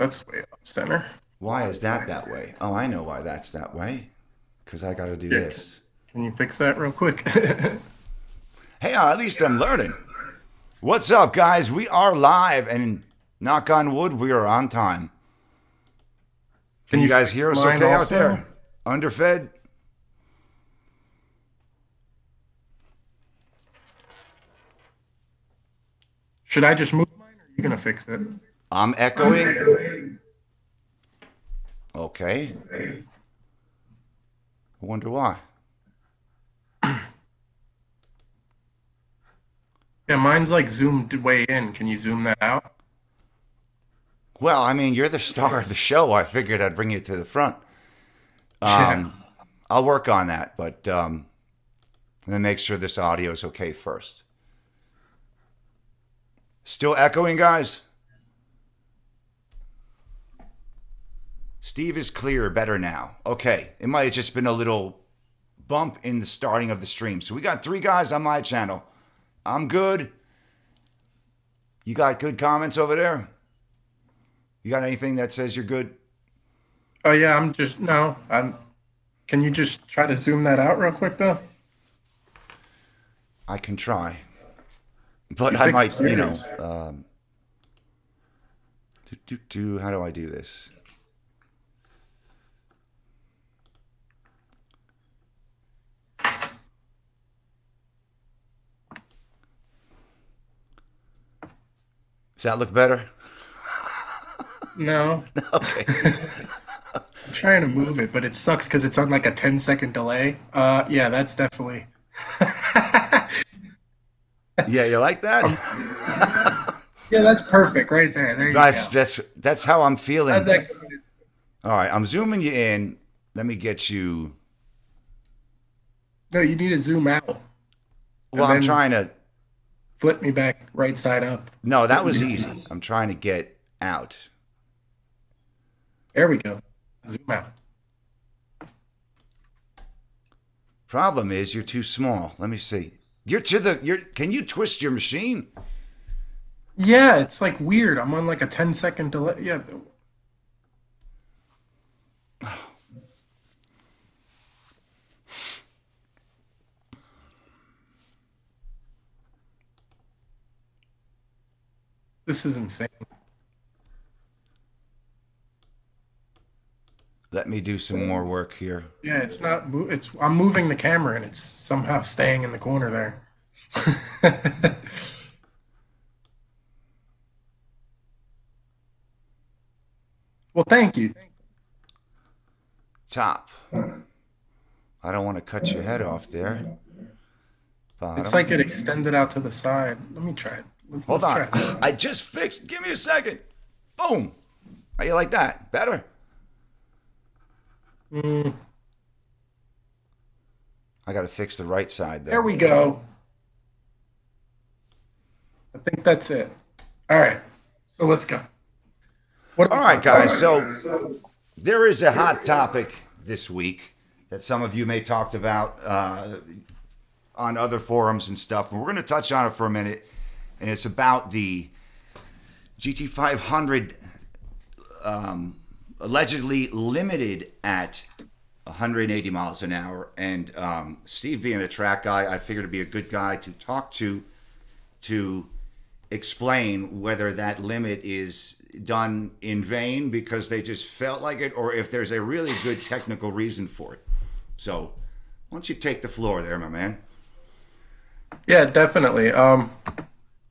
That's way off center. Why is that that way? Oh, I know why that's that way. Because I got to do Yeah, this. can you fix that real quick? Hey, at least I'm learning. What's up, guys? We are live, and knock on wood, we are on time. Can Can you you guys fix hear us mine okay out also? there? Underfed? Should I just move mine or are you gonna fix it? I'm echoing. Okay. I wonder why. Yeah, mine's like zoomed way in. Can you zoom that out? Well, I mean, you're the star of the show. I figured I'd bring you to the front. Yeah. I'll work on that, but let me make sure this audio is okay first. Still echoing, guys? Steve is clear, better now. Okay, it might have just been a little bump in the starting of the stream. So we got 3 guys on my channel. I'm good. You got good comments over there? You got anything that says you're good? Oh yeah, I'm just no. I'm. Can you just try to zoom that out real quick though? I can try. But You I fix might, yours. how do I do this? Does that look better? No, Okay. I'm trying to move it, but it sucks because it's on like a 10-second delay. Yeah, that's definitely. Yeah, you like that? Yeah, that's perfect right there. There you That's go. that's how I'm How's feeling. that going? All right, I'm zooming you in. Let me get you. No, you need to zoom out Well, and I'm then trying to. flip me back right side up. No, that Flip me. was easy. I'm trying to get out. There we go. Zoom out. Problem is, you're too small. Let me see. You're to the. You're. Can you twist your machine? Yeah, it's like weird. I'm on like a 10-second delay. Yeah. This is insane. Let me do some more work here. Yeah, it's not. It's. I'm moving the camera and it's somehow staying in the corner there. Well, thank you. Top. I don't want to cut your head off there. It's Bottom. like it extended out to the side. Let me try it. Hold Let's on. try it. I just fixed. Give me a second. Boom. How you like that? Better? Mm, I got to fix the right side there though. we go. I think that's it. All right. So let's go. What are All we right, talking guys. about? So there is a hot topic this week that some of you may talked about on other forums and stuff. And we're going to touch on it for a minute. And it's about the GT500 allegedly limited at 180 miles an hour. And Steve, being a track guy, I figured it'd be a good guy to talk to explain whether that limit is done in vain because they just felt like it, or if there's a really good technical reason for it. So, why don't you take the floor there, my man? Yeah, definitely. I'm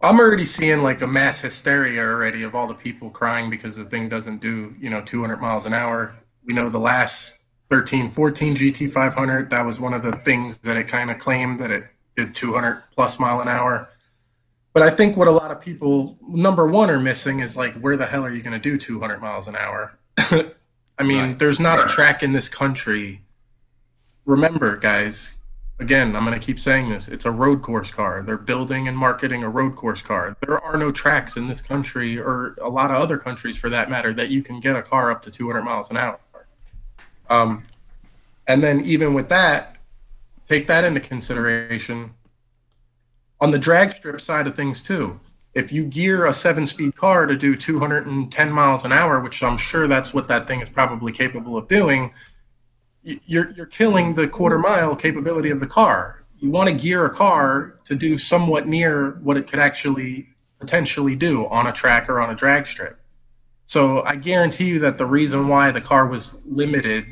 already seeing like a mass hysteria already of all the people crying because the thing doesn't do, 200 miles an hour. We know the last 13, 14 GT500, that was one of the things that it kind of claimed that it did 200 plus mile an hour. But I think what a lot of people, number one, are missing is like, where the hell are you going to do 200 miles an hour? I mean, Right. there's not a track in this country. Remember, guys, again, I'm going to keep saying this. It's a road course car. They're building and marketing a road course car. There are no tracks in this country, or a lot of other countries for that matter, that you can get a car up to 200 miles an hour. Um, and then, even with that, take that into consideration on the drag strip side of things, too. If you gear a 7-speed car to do 210 miles an hour, which I'm sure that's what that thing is probably capable of doing, you're killing the quarter mile capability of the car. You want to gear a car to do somewhat near what it could actually potentially do on a track or on a drag strip. So I guarantee you that the reason why the car was limited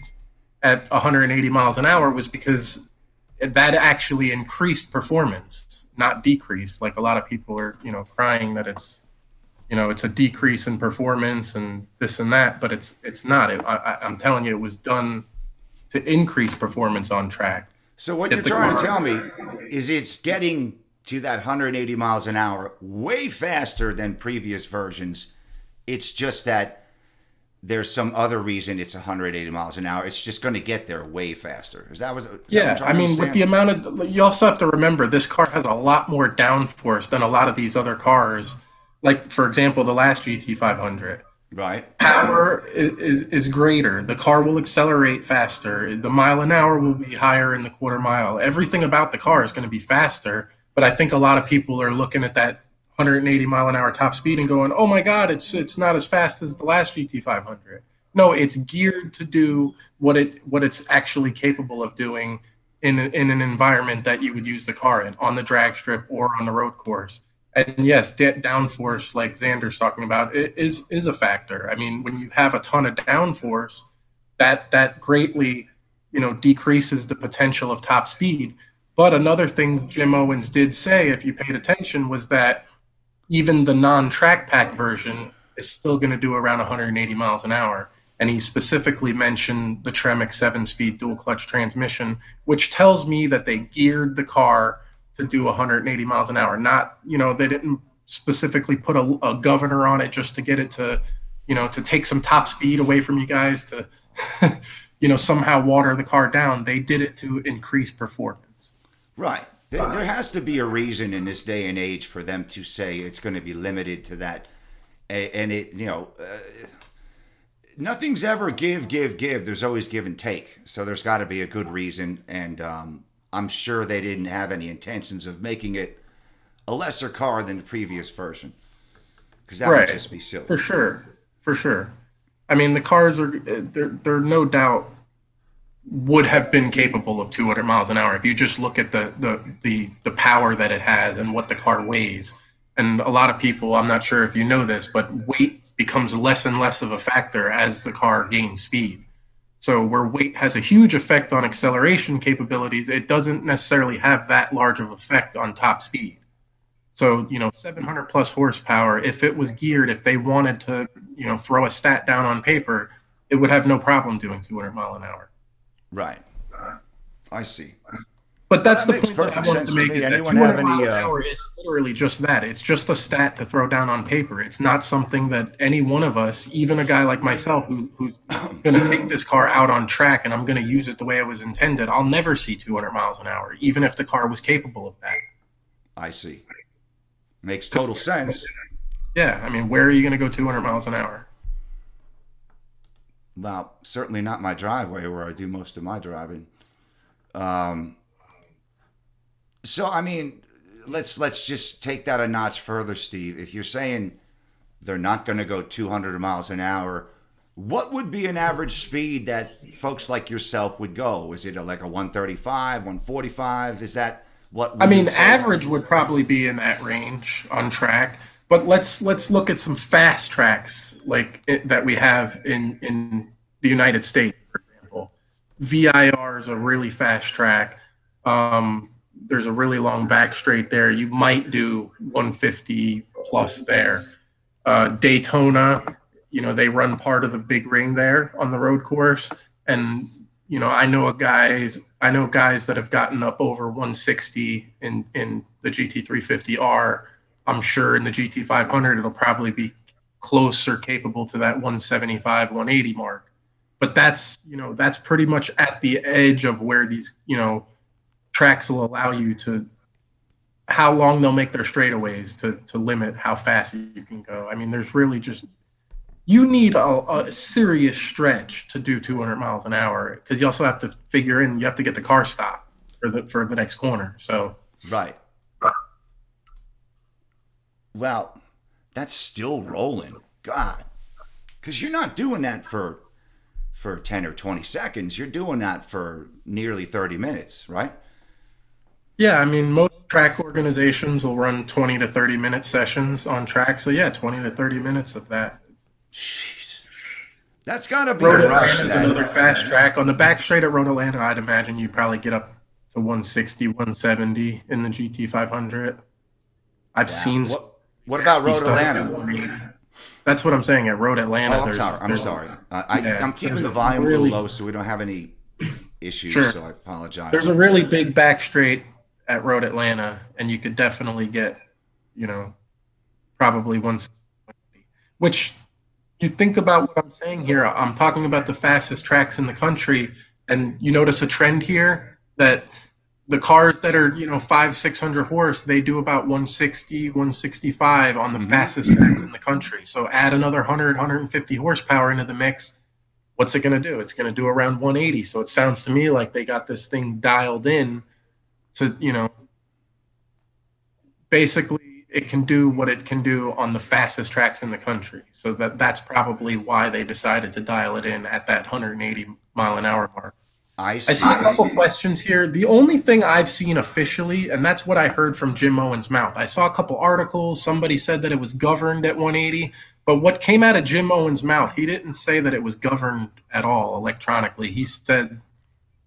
at 180 miles an hour was because that actually increased performance, not decreased. Like a lot of people are, crying that it's a decrease in performance and this and that, but it's not. I'm telling you, it was done to increase performance on track. So what you're Get the trying to car. tell me is it's getting to that 180 miles an hour way faster than previous versions. It's just that there's some other reason it's 180 miles an hour. It's just going to get there way faster. Is that what I'm Yeah, trying I to mean, with the understand? amount of, you also have to remember this car has a lot more downforce than a lot of these other cars. Like, for example, the last GT 500. Right. Power is greater. The car will accelerate faster. The mile an hour will be higher in the quarter mile. Everything about the car is going to be faster. But I think a lot of people are looking at that 180 mile an hour top speed and going, "Oh my God, it's not as fast as the last GT 500." No, it's geared to do what it's actually capable of doing in an environment that you would use the car in, on the drag strip or on the road course. And yes, downforce, like Xander's talking about, is a factor. I mean, when you have a ton of downforce, that greatly, decreases the potential of top speed. But another thing Jim Owens did say, if you paid attention, was that even the non-track pack version is still going to do around 180 miles an hour. And he specifically mentioned the Tremec 7-speed dual clutch transmission, which tells me that they geared the car to do 180 miles an hour. Not, they didn't specifically put a governor on it just to get it to, to take some top speed away from you guys to, somehow water the car down. They did it to increase performance. Right. There has to be a reason in this day and age for them to say it's going to be limited to that. And nothing's ever give, give, give. There's always give and take. So there's got to be a good reason. And I'm sure they didn't have any intentions of making it a lesser car than the previous version. Because that would Right. just be silly. For sure. For sure. I mean, the cars are, they're no doubt would have been capable of 200 miles an hour if you just look at the power that it has and what the car weighs. And a lot of people, I'm not sure if you know this, but weight becomes less and less of a factor as the car gains speed. So where weight has a huge effect on acceleration capabilities, it doesn't necessarily have that large of effect on top speed. So, 700 plus horsepower, if it was geared, if they wanted to, throw a stat down on paper, it would have no problem doing 200 mile an hour. Right. I see. But Well, that's that the makes point that I perfect wanted sense to to make me. is that Anyone have 200 any? mile an hour is literally just that. It's just a stat to throw down on paper. It's not something that any one of us, even a guy like myself who's going to take this car out on track and I'm going to use it the way it was intended, I'll never see 200 miles an hour, even if the car was capable of that. I see. Makes total sense. Yeah, I mean, where are you going to go 200 miles an hour? Well, certainly not my driveway where I do most of my driving. Um, so I mean, let's just take that a notch further, Steve. If you're saying they're not going to go 200 miles an hour, what would be an average speed that folks like yourself would go? Is it like a 135, 145? Is that what I we mean, would say? average would probably be in that range on track. But let's look at some fast tracks that we have in the United States, for example. VIR is a really fast track. There's a really long back straight there. You might do 150 plus there. Daytona, they run part of the big ring there on the road course, and I know guys that have gotten up over 160 in the GT350R. I'm sure in the GT500 it'll probably be closer capable to that 175, 180 mark. But that's pretty much at the edge of where these tracks will allow you to, how long they'll make their straightaways to limit how fast you can go. I mean, there's really just, you need a serious stretch to do 200 miles an hour because you also have to figure in, you have to get the car stopped for the next corner. So Right. Well, that's still rolling. God, because you're not doing that for 10 or 20 seconds. You're doing that for nearly 30 minutes, right? Yeah, I mean, most track organizations will run 20 to 30 minute sessions on track. So yeah, 20 to 30 minutes of that. Jeez. That's got to be a Road rush Atlanta is then. another fast track. On the back straight at Road Atlanta, I'd imagine you probably get up to 160, 170 in the GT 500. I've Wow. seen some What about nasty Road stuff at Atlanta? 180. That's what I'm saying. At Road Oh, Atlanta, I'm sorry. I'm there's sorry. yeah, I'm keeping there's the a volume a little really low so we don't have any issues. sure. So I There's apologize. a really big back straight at Road Atlanta, and you could definitely get, you know, probably 160. Which you think about what I'm saying here. I'm talking about the fastest tracks in the country, and you notice a trend here that the cars that are, five, 600 horse, they do about 160, 165 on the Hmm. fastest tracks in the country. So add another 100, 150 horsepower into the mix. What's it going to do? It's going to do around 180. So it sounds to me like they got this thing dialed in to, basically it can do what it can do on the fastest tracks in the country. So that's probably why they decided to dial it in at that 180 mile an hour mark. I I see a see. couple questions here. The only thing I've seen officially, and that's what I heard from Jim Owen's mouth. I saw a couple articles. Somebody said that it was governed at 180, but what came out of Jim Owen's mouth, he didn't say that it was governed at all electronically. He said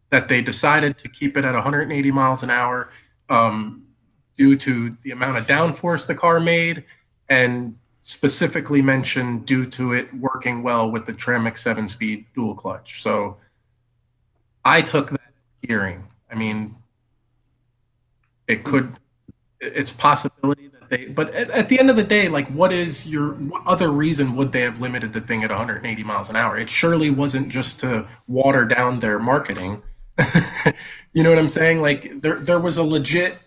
that they decided to keep it at 180 miles an hour due to the amount of downforce the car made, and specifically mentioned due to it working well with the Tremec 7-speed dual clutch. So I took that hearing. I mean, it could, it's possibility that they, but at the end of the day, like, what other reason would they have limited the thing at 180 miles an hour? It surely wasn't just to water down their marketing. You know what I'm saying? Like, there was a legit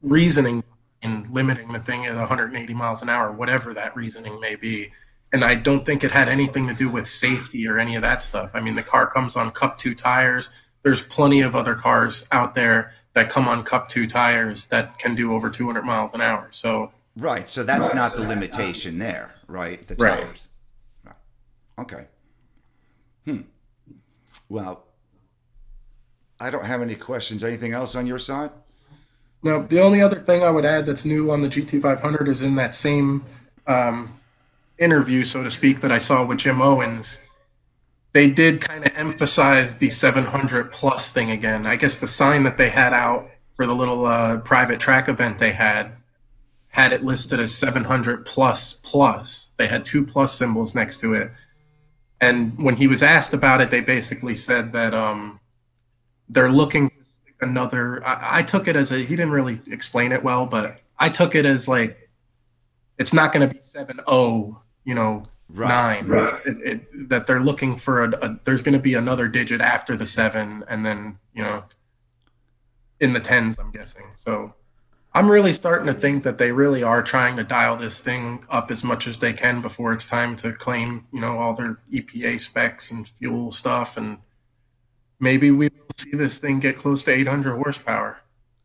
reasoning in limiting the thing at 180 miles an hour, whatever that reasoning may be. And I don't think it had anything to do with safety or any of that stuff. I mean, the car comes on Cup 2 tires. There's plenty of other cars out there that come on Cup 2 tires that can do over 200 miles an hour. So, Right. So that's not the limitation there, right? The right. tires. Right. Okay. Hmm. Well, I don't have any questions. Anything else on your side? Now, the only other thing I would add that's new on the GT500 is in that same interview, so to speak, that I saw with Jim Owens. They did kind of emphasize the 700 plus thing again. I guess the sign that they had out for the little private track event they had it listed as 700 plus plus. They had two plus symbols next to it. And when he was asked about it, they basically said that they're looking for another. I took it as he didn't really explain it well, but I took it as like it's not going to be 7-0, Right. 9. Right. That they're looking for there's going to be another digit after the 7, and then in the tens, I'm guessing. So I'm really starting to think that they really are trying to dial this thing up as much as they can before it's time to claim, all their EPA specs and fuel stuff, and maybe we will see this thing get close to 800 horsepower.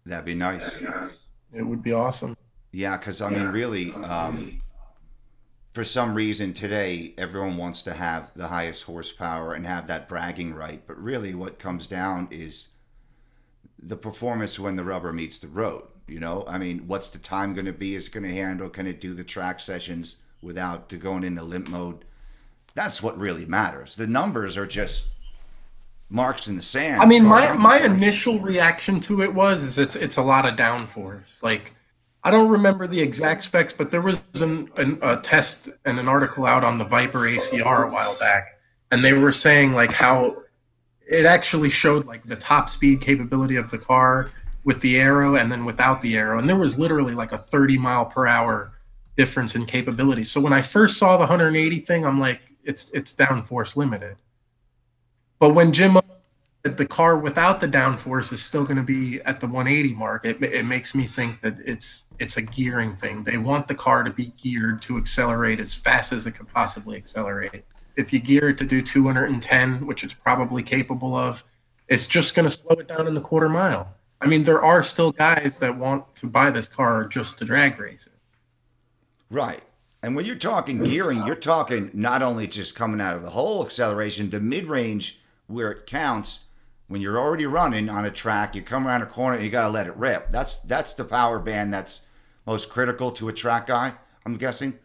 That'd be nice. It would be awesome. Yeah, because I mean, really, for some reason today, everyone wants to have the highest horsepower and have that bragging right. But really, what comes down is the performance when the rubber meets the road. I mean, what's the time going to be? Is it going to handle? Can it do the track sessions without going into limp mode? That's what really matters. The numbers are just marks in the sand. I mean, as far as my I'm my concerned. initial reaction to it is it's a lot of downforce. Like, I don't remember the exact specs, but there was a test and an article out on the Viper ACR a while back, and they were saying like how it actually showed like the top speed capability of the car with the aero and then without the aero, and there was literally like a 30 mile per hour difference in capability. So when I first saw the 180 thing, I'm like, it's downforce limited. But when Jim said the car without the downforce is still going to be at the 180 mark, it makes me think that it's a gearing thing. They want the car to be geared to accelerate as fast as it can possibly accelerate. If you gear it to do 210, which it's probably capable of, it's just going to slow it down in the quarter mile. I mean, there are still guys that want to buy this car just to drag race it. Right. And when you're talking gearing, you're talking not only just coming out of the hole acceleration, the mid range where it counts. When you're already running on a track, you come around a corner, you got to let it rip. That's the power band that's most critical to a track guy, I'm guessing.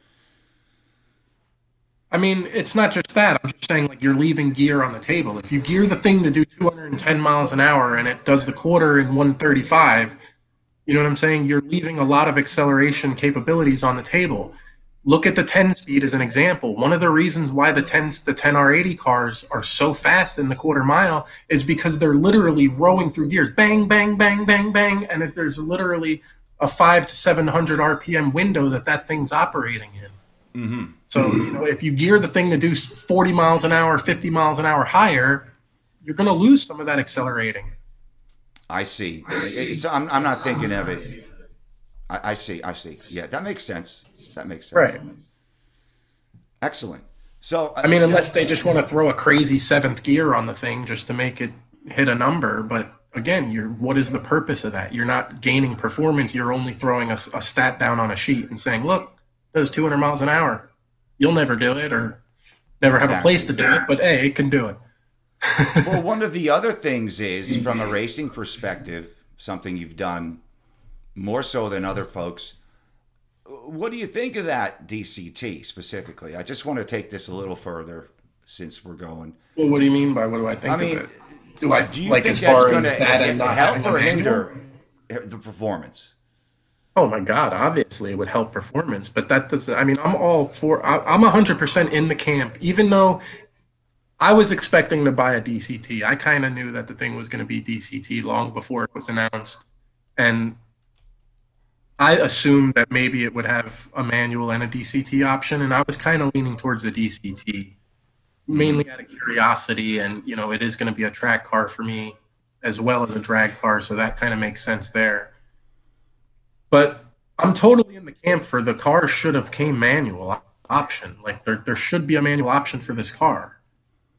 I mean, it's not just that. I'm just saying, like, you're leaving gear on the table. If you gear the thing to do 210 miles an hour and it does the quarter in 135, you know what I'm saying? You're leaving a lot of acceleration capabilities on the table. Look at the 10 speed as an example. One of the reasons why the 10R80 cars are so fast in the quarter mile is because they're literally rowing through gears. Bang, bang, bang, bang, bang. And if there's literally a 5 to 700 RPM window that thing's operating in. So, if you gear the thing to do 40 miles an hour, 50 miles an hour higher, you're going to lose some of that accelerating. I see. So I'm not thinking of it. I see. I see. Yeah, that makes sense. That makes sense. Right. Excellent. So, I mean, unless they just want to throw a crazy seventh gear on the thing just to make it hit a number. But again, what is the purpose of that? You're not gaining performance. You're only throwing a stat down on a sheet and saying, look, it does 200 miles an hour. You'll never do it or never have a place to do it, but hey, it can do it. Well, one of the other things is, from a racing perspective, something you've done more so than other folks. What do you think of that DCT specifically? I just want to take this a little further since we're going. Well, what do you mean by what do I think I mean, of it? Do you like think as that's far going as to that and not help having a or manual? hinder the performance? Oh my God, obviously it would help performance, but that doesn't, I mean, I'm all for, I'm 100% in the camp, even though I was expecting to buy a DCT. I kind of knew that the thing was going to be DCT long before it was announced. And I assumed that maybe it would have a manual and a DCT option. And I was kind of leaning towards the DCT, mainly out of curiosity. And, it is going to be a track car for me as well as a drag car. So that kind of makes sense there. But I'm totally in the camp for the car should have came manual option. Like there should be a manual option for this car.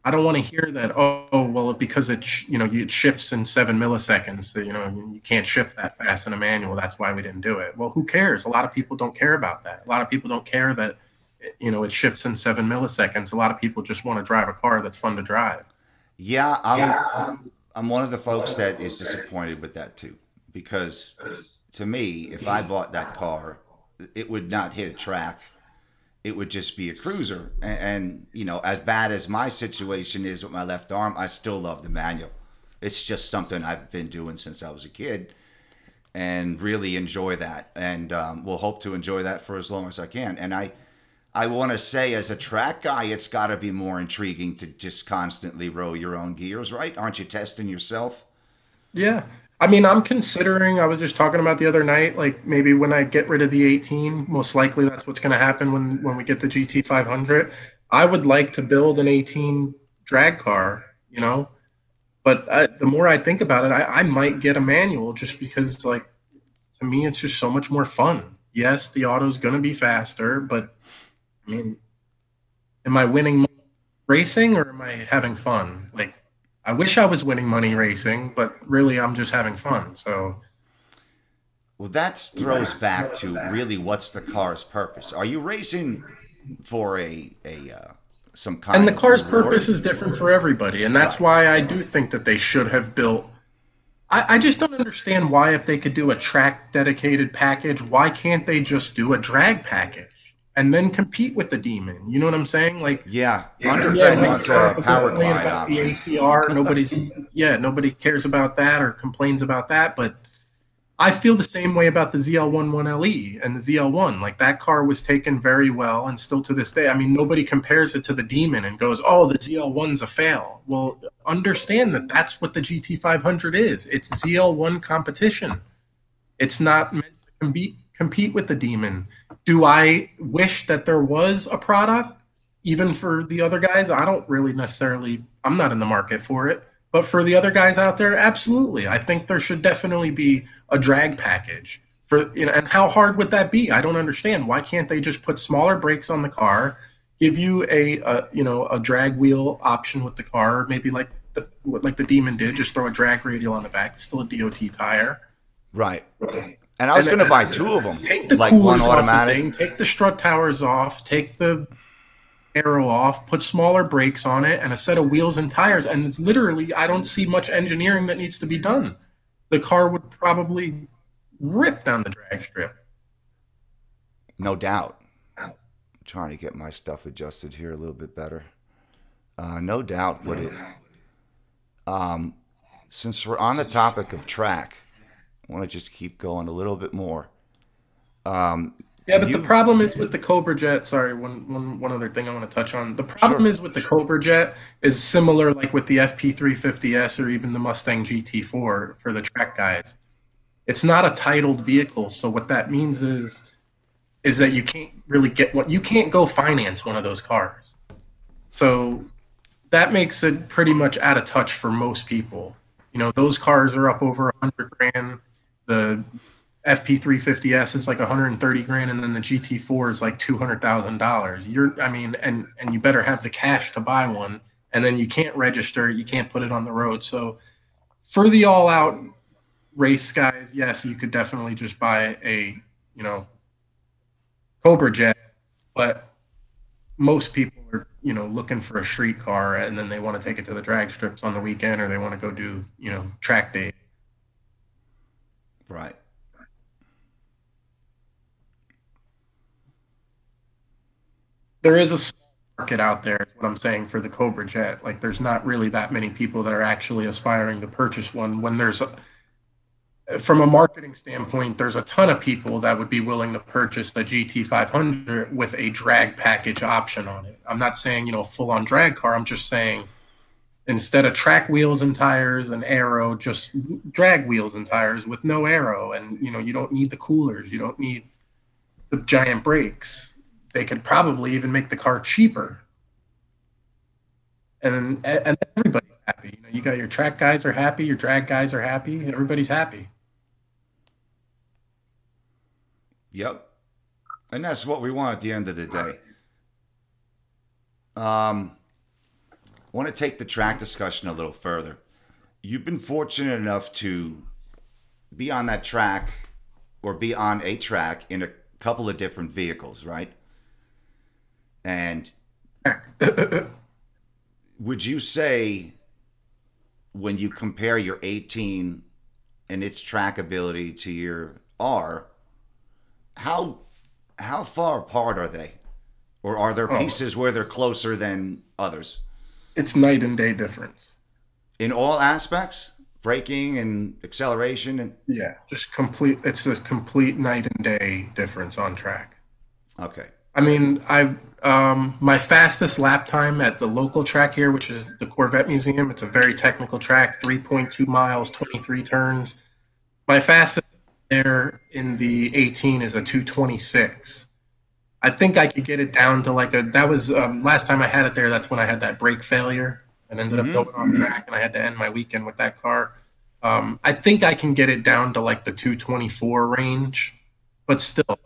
I don't want to hear that. Oh well, because it shifts in 7 milliseconds. So, you can't shift that fast in a manual. That's why we didn't do it. Well, who cares? A lot of people don't care about that. A lot of people don't care that it shifts in 7 milliseconds. A lot of people just want to drive a car that's fun to drive. Yeah, I'm one of the folks that is disappointed with that too, because to me, if I bought that car, it would not hit a track. It would just be a cruiser. And as bad as my situation is with my left arm, I still love the manual. It's just something I've been doing since I was a kid and really enjoy that. And will hope to enjoy that for as long as I can. And I want to say, as a track guy, it's got to be more intriguing to just constantly row your own gears, right? Aren't you testing yourself? Yeah. I mean, I'm considering, I was just talking about the other night, like maybe when I get rid of the 18, most likely that's what's going to happen when we get the GT 500. I would like to build an 18 drag car, but the more I think about it, I might get a manual just because, like, to me, it's just so much more fun. Yes, the auto's going to be faster, but I mean, am I winning racing or am I having fun? Like, I wish I was winning money racing, but really I'm just having fun. So, well, that throws back to really what's the car's purpose? Are you racing for some kind and the of car's reward? purpose is different for everybody, and that's why I do think that they should have built. I just don't understand why, if they could do a track dedicated package, why can't they just do a drag package and then compete with the Demon? You know what I'm saying? Like, Yeah, yeah, Underfed make wants fun a power complain glide about the option. ACR. Nobody cares about that or complains about that. But I feel the same way about the ZL11LE and the ZL1. Like, that car was taken very well, and still to this day, I mean, nobody compares it to the Demon and goes, "Oh, the ZL1's a fail." Well, understand that that's what the GT500 is. It's ZL1 competition. It's not meant to compete with the Demon. Do I wish that there was a product even for the other guys? I don't really necessarily. I'm not in the market for it. But for the other guys out there, absolutely. I think there should definitely be a drag package for, and how hard would that be? I don't understand. Why can't they just put smaller brakes on the car, give you a drag wheel option with the car, maybe like the Demon did, just throw a drag radial on the back. It's still a DOT tire. Right. And I was And going to buy two of them, take the like one coolers off the automatic. thing, take the strut towers off, take the aero off, put smaller brakes on it, and a set of wheels and tires. And it's literally, I don't see much engineering that needs to be done. The car would probably rip down the drag strip. No doubt. I'm trying to get my stuff adjusted here a little bit better. No doubt would it. Um, since we're on the topic of track, I want to just keep going a little bit more. Um, Yeah, but the you problem is with the Cobra Jet. Sorry, one other thing I want to touch on. The problem Sure. is with the Cobra Jet is similar like with the FP350S or even the Mustang GT4 for the track guys. It's not a titled vehicle, so what that means is that you can't really get what you can't go finance one of those cars. So that makes it pretty much out of touch for most people. You know, those cars are up over 100 grand. The FP350S is like 130 grand, and then the GT4 is like $200,000. I mean, and you better have the cash to buy one, and then you can't register it, you can't put it on the road. So for the all-out race guys, yes, you could definitely just buy a Cobra Jet, but most people are looking for a street car, and then they want to take it to the drag strips on the weekend, or they want to go do track day. Right. There is a small market out there, is what I'm saying, for the Cobra Jet. Like, there's not really that many people that are actually aspiring to purchase one. From a marketing standpoint, there's a ton of people that would be willing to purchase a GT500 with a drag package option on it. I'm not saying, full on drag car. I'm just saying instead of track wheels and tires and aero, just drag wheels and tires with no aero. And, you don't need the coolers. You don't need the giant brakes. They could probably even make the car cheaper. And everybody's happy. You got your track guys are happy, your drag guys are happy, everybody's happy. Yep. And that's what we want at the end of the day. I want to take the track discussion a little further. You've been fortunate enough to be on that track or be on a track in a couple of different vehicles, right? And would you say when you compare your 18 and its track ability to your R, how far apart are they? Or are there Oh, pieces where they're closer than others? it's night and day difference. In all aspects? Braking and acceleration and Yeah, just complete. It's a complete night and day difference on track. okay. I mean, I my fastest lap time at the local track here, which is the Corvette Museum. It's a very technical track, 3.2 miles, 23 turns. My fastest there in the 18 is a 226. I think I could get it down to like a. That was last time I had it there. That's when I had that brake failure and ended up Mm-hmm. going off track, and I had to end my weekend with that car. I think I can get it down to like the 224 range, but still,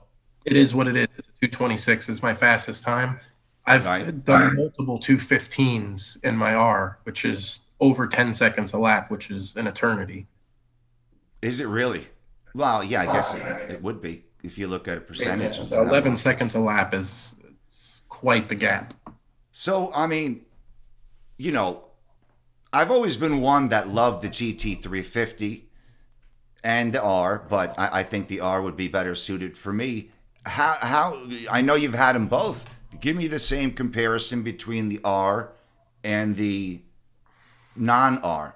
it is what it is. 226 is my fastest time. Right. I've done multiple 215s in my R, which is over 10 seconds a lap, which is an eternity. Is it really? Well, yeah, I guess it would be if you look at a percentage of So that 11 amount. seconds a lap is quite the gap. So, I mean, you know, I've always been one that loved the GT350 and the R, but I think the R would be better suited for me. How I know you've had them both. Give me the same comparison between the R and the non-R.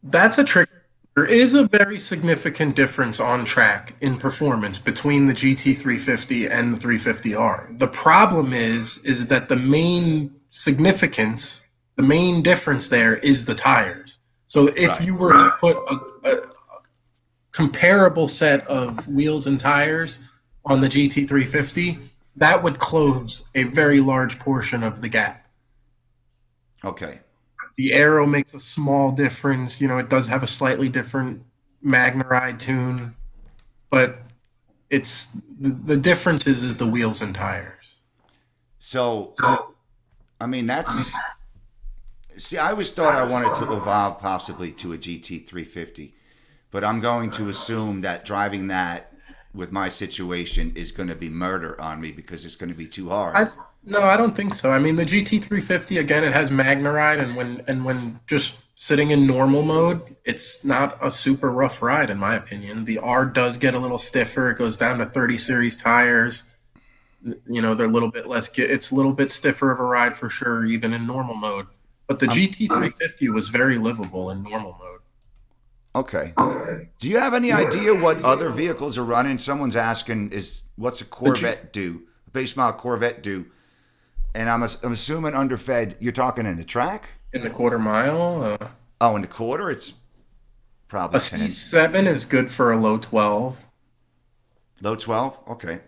That's a trick. There is a very significant difference on track in performance between the GT350 and the 350R. The problem is that the main significance, the main difference there is the tires. So if Right. you were to put a comparable set of wheels and tires on the GT350, that would close a very large portion of the gap. Okay. The aero makes a small difference. It does have a slightly different Magna ride tune, but it's the difference is the wheels and tires. So, I mean, that's. See, I always thought I wanted to evolve possibly to a GT350. but I'm going to assume that driving that with my situation is going to be murder on me because it's going to be too hard. I no, I don't think so. I mean, the GT350 again, it has Magna and when just sitting in normal mode, it's not a super rough ride in my opinion. The R does get a little stiffer. It goes down to 30 series tires. You know, they're a little bit less. It's a little bit stiffer of a ride for sure, even in normal mode. But the I'm GT350 was very livable in normal mode. okay. Do you have any idea what other vehicles are running? Someone's asking, "Is what's a The G, Corvette do? A base model Corvette do?" And I'm assuming underfed. You're talking in the track. in the quarter mile, Oh, in the quarter, it's probably a 10, C7 is good for a low 12. low 12. Okay.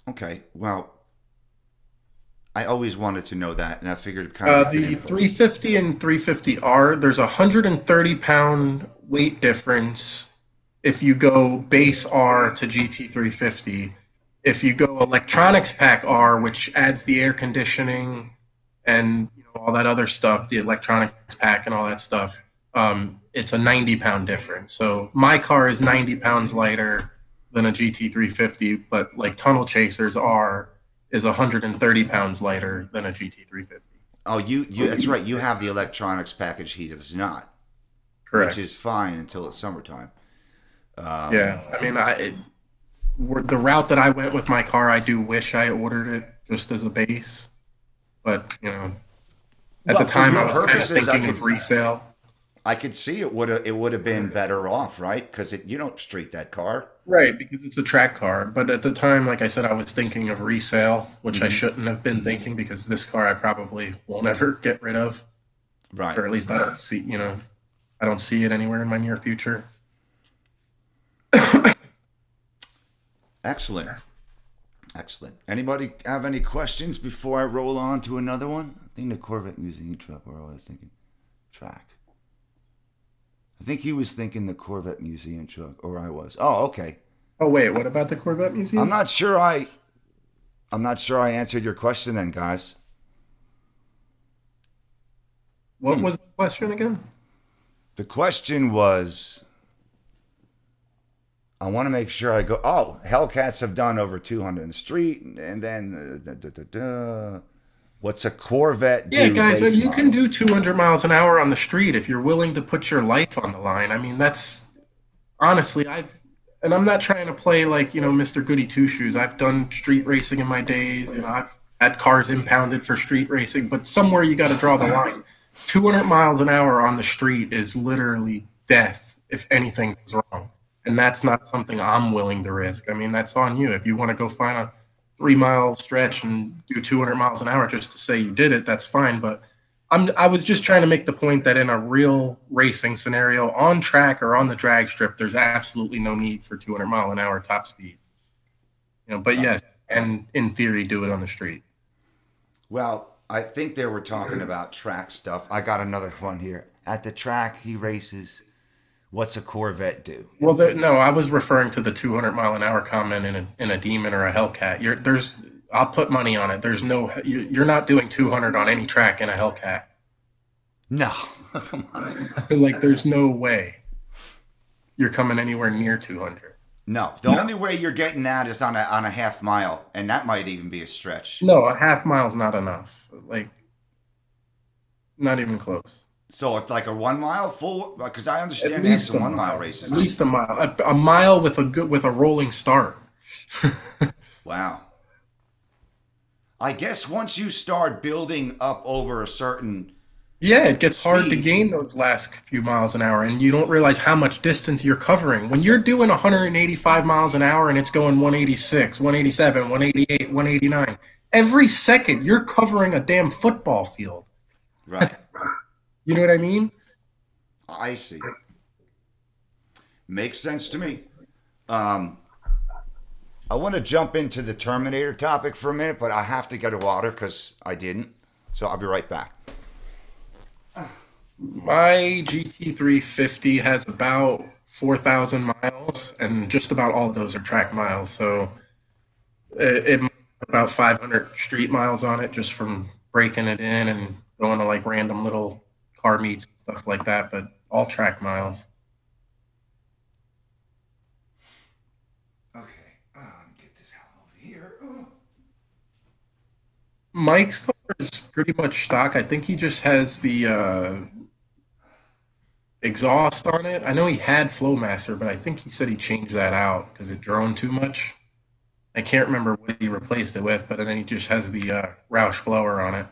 Okay. Well, I always wanted to know that, and I figured kind of good The info. 350 and 350R, there's a 130-pound weight difference if you go base R to GT350. If you go electronics pack R, which adds the air conditioning and all that other stuff, the electronics pack and all that stuff, it's a 90-pound difference. So my car is 90 pounds lighter than a GT350, but like Tunnel Chasers R is 130 pounds lighter than a GT350. Oh, you. That's right. You have the electronics package. He does not, which Correct. is fine until it's summertime. Yeah. I mean, the route that I went with my car, I do wish I ordered it just as a base, but at the Well, for time I your was kind of purposes, thinking of resale. I could see it would have been better off, right? Because you don't street that car. Right, because it's a track car. But at the time, like I said, I was thinking of resale, which I Hmm. shouldn't have been thinking because this car I probably won't ever get rid of, Right. or at least I don't see, I don't see it anywhere in my near future. Excellent. Excellent. Anybody have any questions before I roll on to another one? I think the Corvette Museum truck. Where I was thinking track. I think he was thinking the Corvette Museum truck, or I was. Oh, okay. Oh wait, what about the Corvette I'm Museum? not sure. I'm not sure I answered your question then, guys. What was the question again? The question was, I want to make sure I go. Oh, Hellcats have done over 200 in the street, and then what's a Corvette Yeah, do guys, base you can model? do 200 miles an hour on the street if you're willing to put your life on the line. I mean, that's honestly, and I'm not trying to play like, Mr. Goody Two Shoes. I've done street racing in my days, I've had cars impounded for street racing, but somewhere you got to draw the line. 200 miles an hour on the street is literally death if anything goes wrong. And that's not something I'm willing to risk. I mean, that's on you. If you want to go find a 3 mile stretch and do 200 miles an hour just to say you did it, that's fine. But I was just trying to make the point that in a real racing scenario on track or on the drag strip, there's absolutely no need for 200 mile an hour top speed. But yes, and in theory, do it on the street. Well, I think they were talking about track stuff. I got another one here. At the track, he races. What's a Corvette do? Well, no, I was referring to the 200 mile an hour comment in a Demon or a Hellcat. I'll put money on it. You're not doing 200 on any track in a Hellcat. No, come on. Like, there's no way you're coming anywhere near 200. No, the only way you're getting that is on a half mile, and that might even be a stretch. No, a half mile's not enough. Like, not even close. So it's like a 1 mile full, because I At understand they have least some a 1 mile mile. races At too. least a mile. A mile with a rolling start. Wow. I guess once you start building up over a certain Yeah, it gets hard to speed, gain those last few miles an hour, and you don't realize how much distance you're covering. When you're doing 185 miles an hour and it's going 186, 187, 188, 189, every second you're covering a damn football field. right? You know what I mean? I see. Makes sense to me. Um, I want to jump into the Terminator topic for a minute, but I have to get a water because I didn't. So I'll be right back. My GT350 has about 4,000 miles, and just about all of those are track miles. So it might have about 500 street miles on it just from breaking it in and going to like random little car meets and stuff like that, but all track miles. Okay. Let me get this out over here. Mike's car is pretty much stock. I think he just has the exhaust on it. I know he had Flowmaster, but I think he said he changed that out because it droned too much. I can't remember what he replaced it with, but then he just has the Roush blower on it.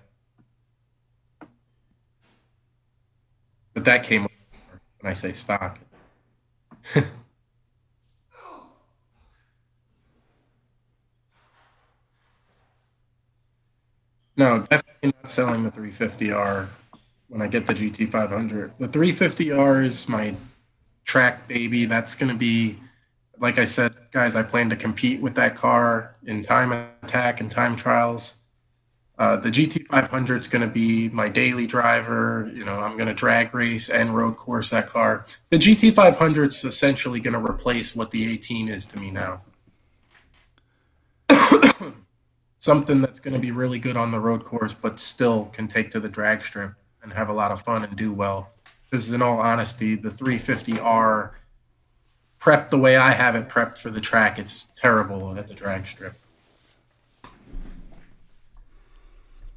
But that came with when I say stock. No, definitely not selling the 350R when I get the GT 500. The 350R is my track baby. That's going to be, like I said, guys, I plan to compete with that car in time attack and time trials. The GT 500 is going to be my daily driver. You know, I'm going to drag race and road course that car. The GT 500 is essentially going to replace what the 18 is to me now. Something that's going to be really good on the road course, but still can take to the drag strip and have a lot of fun and do well. Because in all honesty, the 350R prepped the way I have it prepped for the track, it's terrible at the drag strip.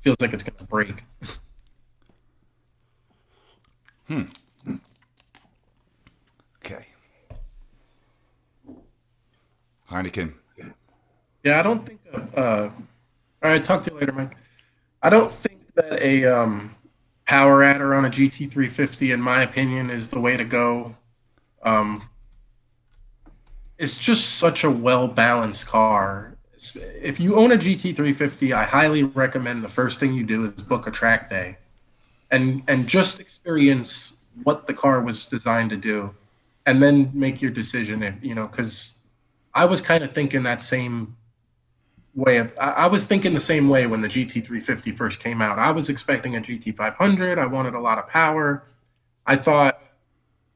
Feels like it's going to break. Okay. Heineken. Yeah, I don't think. All right, talk to you later, Mike. I don't think that a power adder on a GT350, in my opinion, is the way to go. Um, it's just such a well balanced car. If you own a GT350, I highly recommend the first thing you do is book a track day, and just experience what the car was designed to do, and then make your decision. If you know, because I was kind of thinking that same way of I was thinking the same way when the GT350 first came out. I was expecting a GT500. I wanted a lot of power. I thought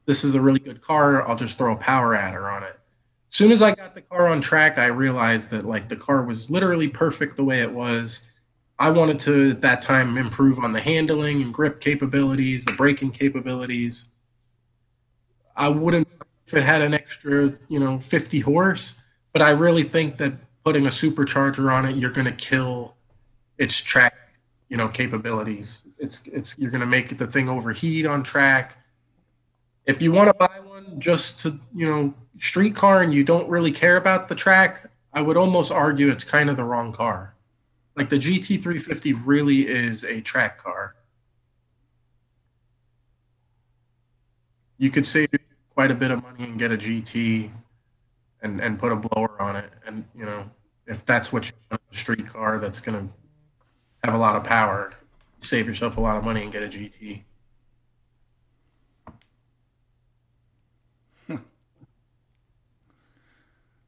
this is a really good car. I'll just throw a power adder on it. As soon as I got the car on track, I realized that like the car was literally perfect the way it was. I wanted to at that time improve on the handling and grip capabilities, the braking capabilities. I wouldn't if it had an extra, 50 horse, but I really think that putting a supercharger on it, you're going to kill its track, capabilities. It's you're going to make the thing overheat on track. If you want to buy one just to, street car and you don't really care about the track, I would almost argue it's kind of the wrong car. Like the GT350 really is a track car. You could save quite a bit of money and get a GT and put a blower on it. And, if that's what you want, a street car that's going to have a lot of power, save yourself a lot of money and get a GT.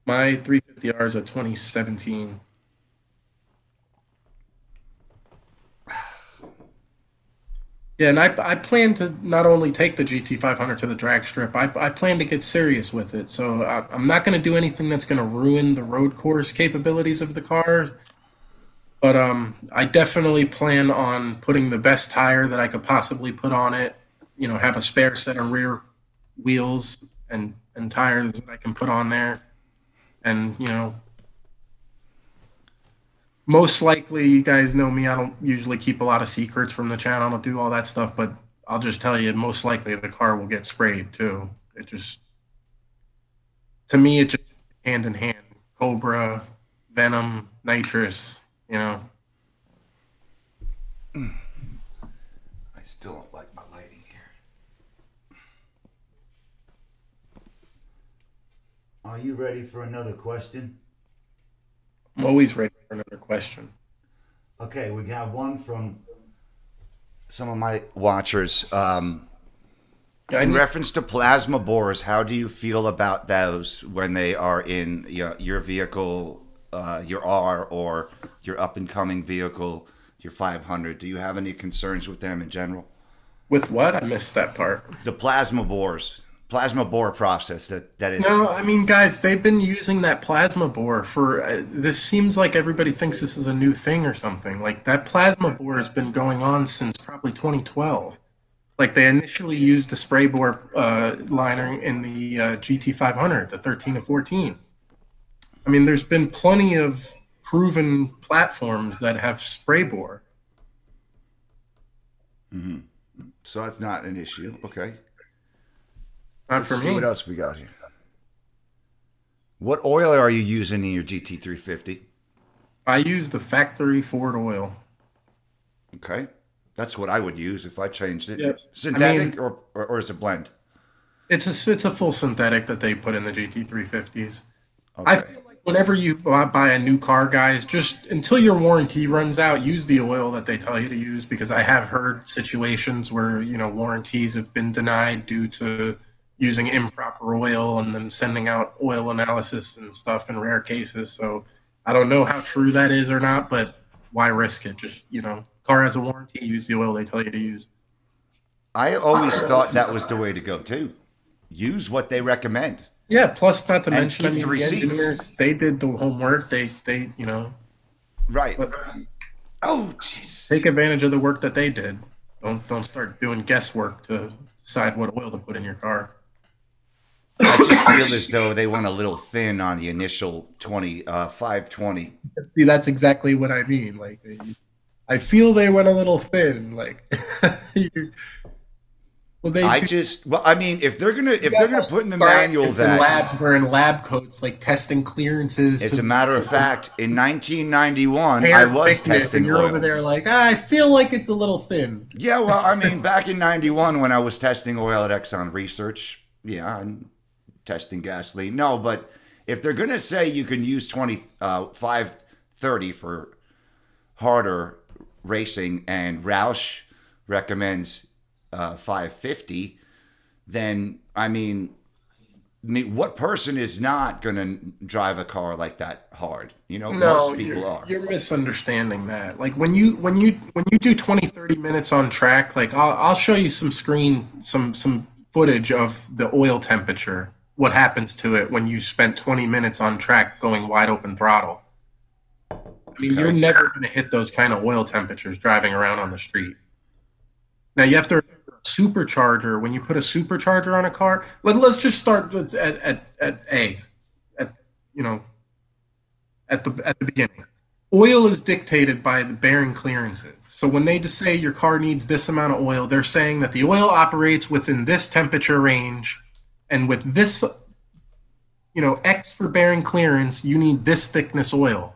My 350R is a 2017. Yeah, and I plan to not only take the GT500 to the drag strip, I plan to get serious with it. So I'm not going to do anything that's going to ruin the road course capabilities of the car. But I definitely plan on putting the best tire that I could possibly put on it. Have a spare set of rear wheels and tires that I can put on there. And, most likely, you guys know me. I don't usually keep a lot of secrets from the channel. I don't do all that stuff, but I'll just tell you, most likely the car will get sprayed too. To me, it just hand in hand. Cobra, Venom, Nitrous. I still don't like my lighting here. Are you ready for another question? I'm always ready for another question. Okay, we got one from some of my watchers. Yeah, In reference to plasma bores, how do you feel about those when they are in your vehicle, your R, or your up and coming vehicle, your 500? Do you have any concerns with them in general? with what? I missed that part. The plasma bore process that is. No, I mean, guys, they've been using that plasma bore for. This seems like everybody thinks this is a new thing or something. Like that plasma bore has been going on since probably 2012. Like they initially used the spray bore liner in the GT 500, the 13 to 14. I mean, there's been plenty of proven platforms that have spray bore. Hmm. So that's not an issue. Okay. Not Let's for see what me. else we got here. What oil are you using in your GT350? I use the factory Ford oil. Okay. That's what I would use if I changed it. Yep. I Synthetic mean, or is it blend? it's a full synthetic that they put in the GT350s. I Okay. feel like whenever you buy a new car, guys, just until your warranty runs out, use the oil that they tell you to use because I have heard situations where, warranties have been denied due to using improper oil and then sending out oil analysis and stuff in rare cases. So I don't know how true that is or not, but why risk it? Just, car has a warranty, use the oil they tell you to use. I always thought that was the way to go too. Use what they recommend Yeah, plus not to and mention, I keep the mean, the receipts. engineers, they did the homework. Right. But Oh, jeez. take advantage of the work that they did. Don't start doing guesswork to decide what oil to put in your car. I just feel as though they went a little thin on the initial 520. See, that's exactly what I mean. Like, I feel they went a little thin. Like, well, they I do. just, well, I mean, You if they're got gonna all put in these the manual scientists in that labs wearing lab coats, like testing clearances as a to matter of fact, in 1991, I hair was thickness, and testing you're over oil. there like, I feel like it's a little thin. Yeah, well, I mean, back in 91 when I was testing oil at Exxon Research, yeah, and testing gasoline. No, but if they're going to say you can use 530 for harder racing and Roush recommends 550, then what person is not going to drive a car like that hard? No, Most people are. you're misunderstanding that. Like when you do 20 30 minutes on track, like I'll show you some footage of the oil temperature, what happens to it when you spent 20 minutes on track going wide open throttle. I mean, you're Okay. never going to hit those kind of oil temperatures driving around on the street. Now you have to remember a supercharger. When you put a supercharger on a car, let's just start at A, at you know at the beginning. Oil is dictated by the bearing clearances. So when they just say your car needs this amount of oil, they're saying that the oil operates within this temperature range, and with this, X for bearing clearance, you need this thickness oil.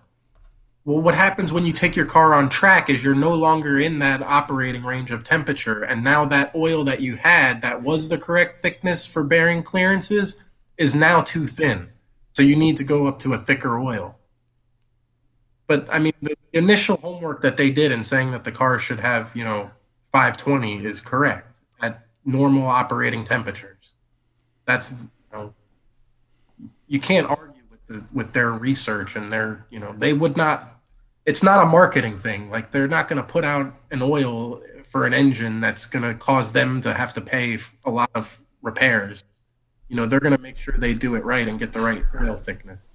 Well, what happens when you take your car on track is you're no longer in that operating range of temperature, and now that oil that you had that was the correct thickness for bearing clearances is now too thin. So you need to go up to a thicker oil. But I mean, the initial homework that they did in saying that the car should have, 520 is correct at normal operating temperatures. That's, you can't argue with their research and they would not. It's not a marketing thing. Like they're not going to put out an oil for an engine that's going to cause them to have to pay a lot of repairs. They're going to make sure they do it right and get the right oil thickness.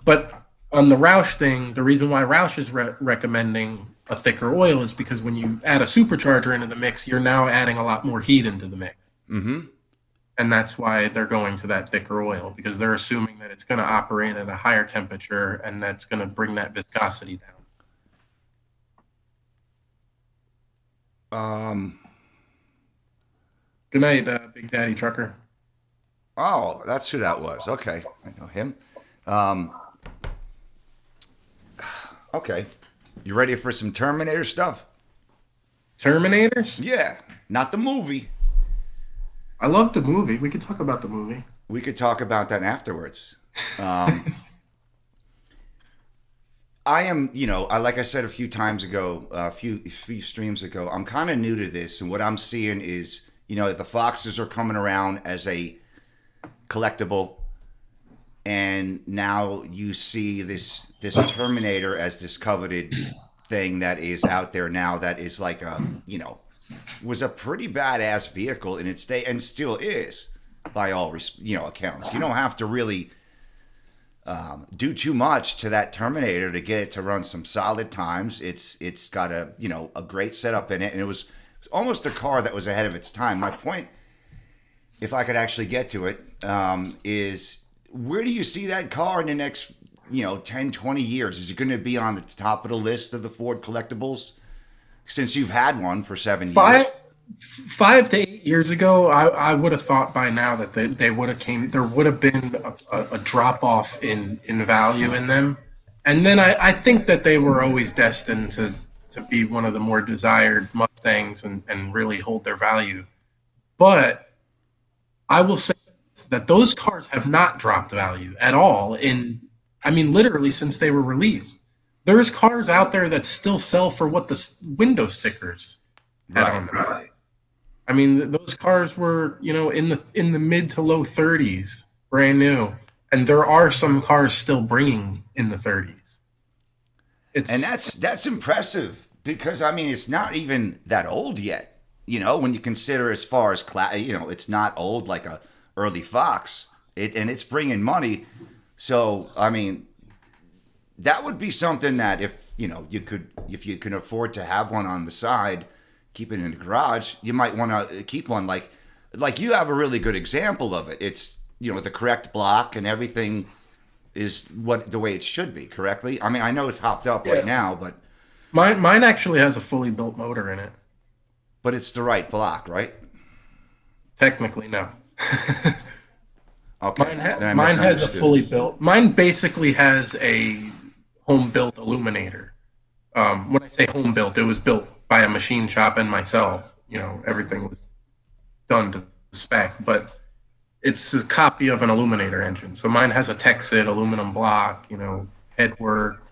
But on the Roush thing, the reason why Roush is recommending a thicker oil is because when you add a supercharger into the mix, you're now adding a lot more heat into the mix. Mm-hmm. And that's why they're going to that thicker oil because they're assuming that it's going to operate at a higher temperature and that's going to bring that viscosity down. Um. Good night, Big Daddy Trucker. Oh, that's who that was. Okay, I know him. Um. Okay, you ready for some Terminator stuff? Terminators? Yeah, not the movie. I love the movie. We could talk about the movie. We could talk about that afterwards. Um, I am, like I said a few times ago, a few streams ago, I'm kind of new to this, and what I'm seeing is, that the Foxes are coming around as a collectible, and now you see this Terminator as this coveted thing that is out there now that is like was a pretty badass vehicle in its day and still is by all accounts. You don't have to really do too much to that Terminator to get it to run some solid times. It's got a great setup in it, and it was almost a car that was ahead of its time. My point, if I could actually get to it, is where do you see that car in the next, 10, 20 years? Is it going to be on the top of the list of the Ford collectibles since you've had one for 7 years? 5 to 8 years ago, I would have thought by now that they would have came. There would have been a drop off in value in them, and then I think that they were always destined to be one of the more desired Mustangs and really hold their value. But I will say that those cars have not dropped value at all. I mean, literally since they were released, there's cars out there that still sell for what the window stickers had on them. I mean, those cars were, in the mid to low 30s, brand new, and there are some cars still bringing in the 30s. And that's impressive because I mean it's not even that old yet. When you consider as far as it's not old like a early Fox. And it's bringing money. So I mean, that would be something that if you can afford to have one on the side, keep it in the garage, you might want to keep one like you have a really good example of it. It's the correct block and everything is the way it should be, correctly? I mean, I know it's hopped up right now, but mine actually has a fully built motor in it. But it's the right block, right? Technically, no. Okay. Mine has a fully built. Mine basically has a home built illuminator. When I say home built, it was built by a machine shop and myself. Everything was done to spec, but it's a copy of an illuminator engine. So mine has a Texit aluminum block, headwork,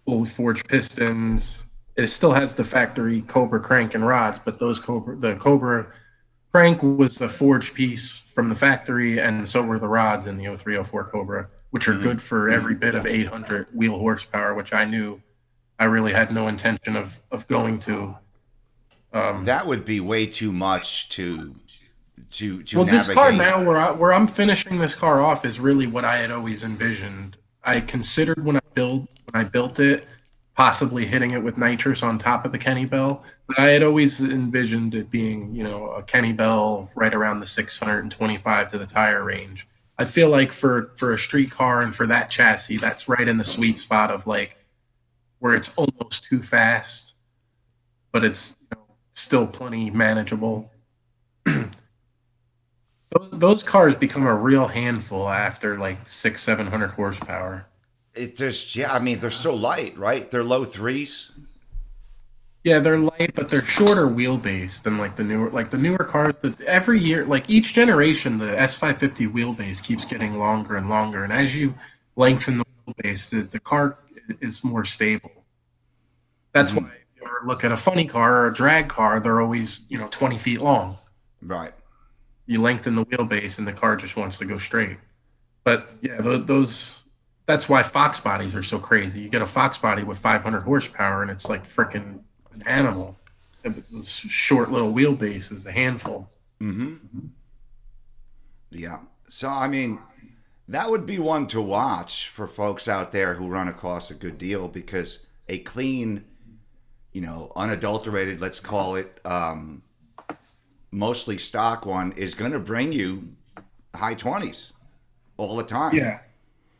fully forged pistons. It still has the factory Cobra crank and rods, but the Cobra crank was a forged piece from the factory, and so were the rods in the 0304 Cobra, which are good for every bit of 800 wheel horsepower, which I knew I really had no intention of going to. That would be way too much to well, navigate. This car now, where I'm finishing this car off, is really what I had always envisioned. I considered when I built it, possibly hitting it with nitrous on top of the Kenny Bell, but I had always envisioned it being, a Kenny Bell right around the 625 to the tire range. I feel like for a street car and for that chassis, that's right in the sweet spot of like where it's almost too fast, but it's still plenty manageable. Those cars become a real handful after like 600-700 horsepower. I mean, they're so light, right? They're low threes. Yeah, they're light, but they're shorter wheelbase than like the newer cars. That every year, like each generation, the S550 wheelbase keeps getting longer and longer, and as you lengthen the wheelbase, the car is more stable. That's why if you ever look at a funny car or a drag car, they're always 20 feet long. Right. You lengthen the wheelbase, and the car just wants to go straight. But yeah, those. That's why Fox bodies are so crazy. You get a Fox body with 500 horsepower, and it's like freaking an animal. And this short little wheelbase is a handful. Yeah. So, I mean, that would be one to watch for folks out there who run across a good deal because a clean, unadulterated, let's call it, mostly stock one is going to bring you high 20s all the time. Yeah.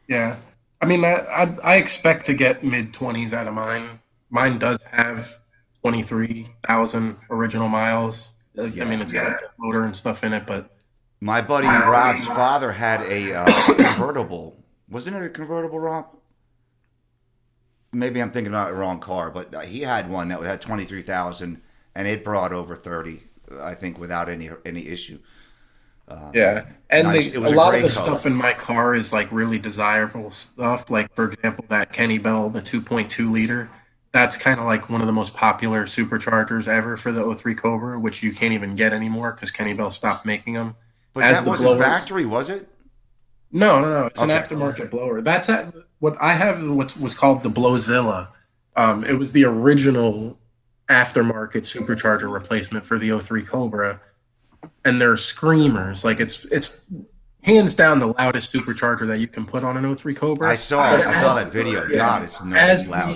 Yeah. I mean, I expect to get mid 20s out of mine. Mine does have 23,000 original miles. I mean, it's got a motor and stuff in it, but my buddy Rob's father had a convertible. Wasn't it a convertible, Rob? Maybe I'm thinking about the wrong car, but he had one that had 23,000, and it brought over 30, I think, without any issue. Yeah, and nice. A lot of the color. stuff in my car is like really desirable stuff. Like for example, that Kenny Bell, the 2.2 liter. That's kind of like one of the most popular superchargers ever for the 03 Cobra, which you can't even get anymore because Kenny Bell stopped making them. But that wasn't factory, was it? No. It's an aftermarket blower. That's what I have. What was called the Blowzilla. It was the original aftermarket supercharger replacement for the 03 Cobra. And they're screamers. Like it's hands down the loudest supercharger that you can put on an 03 Cobra. I saw that video. God, it's loud.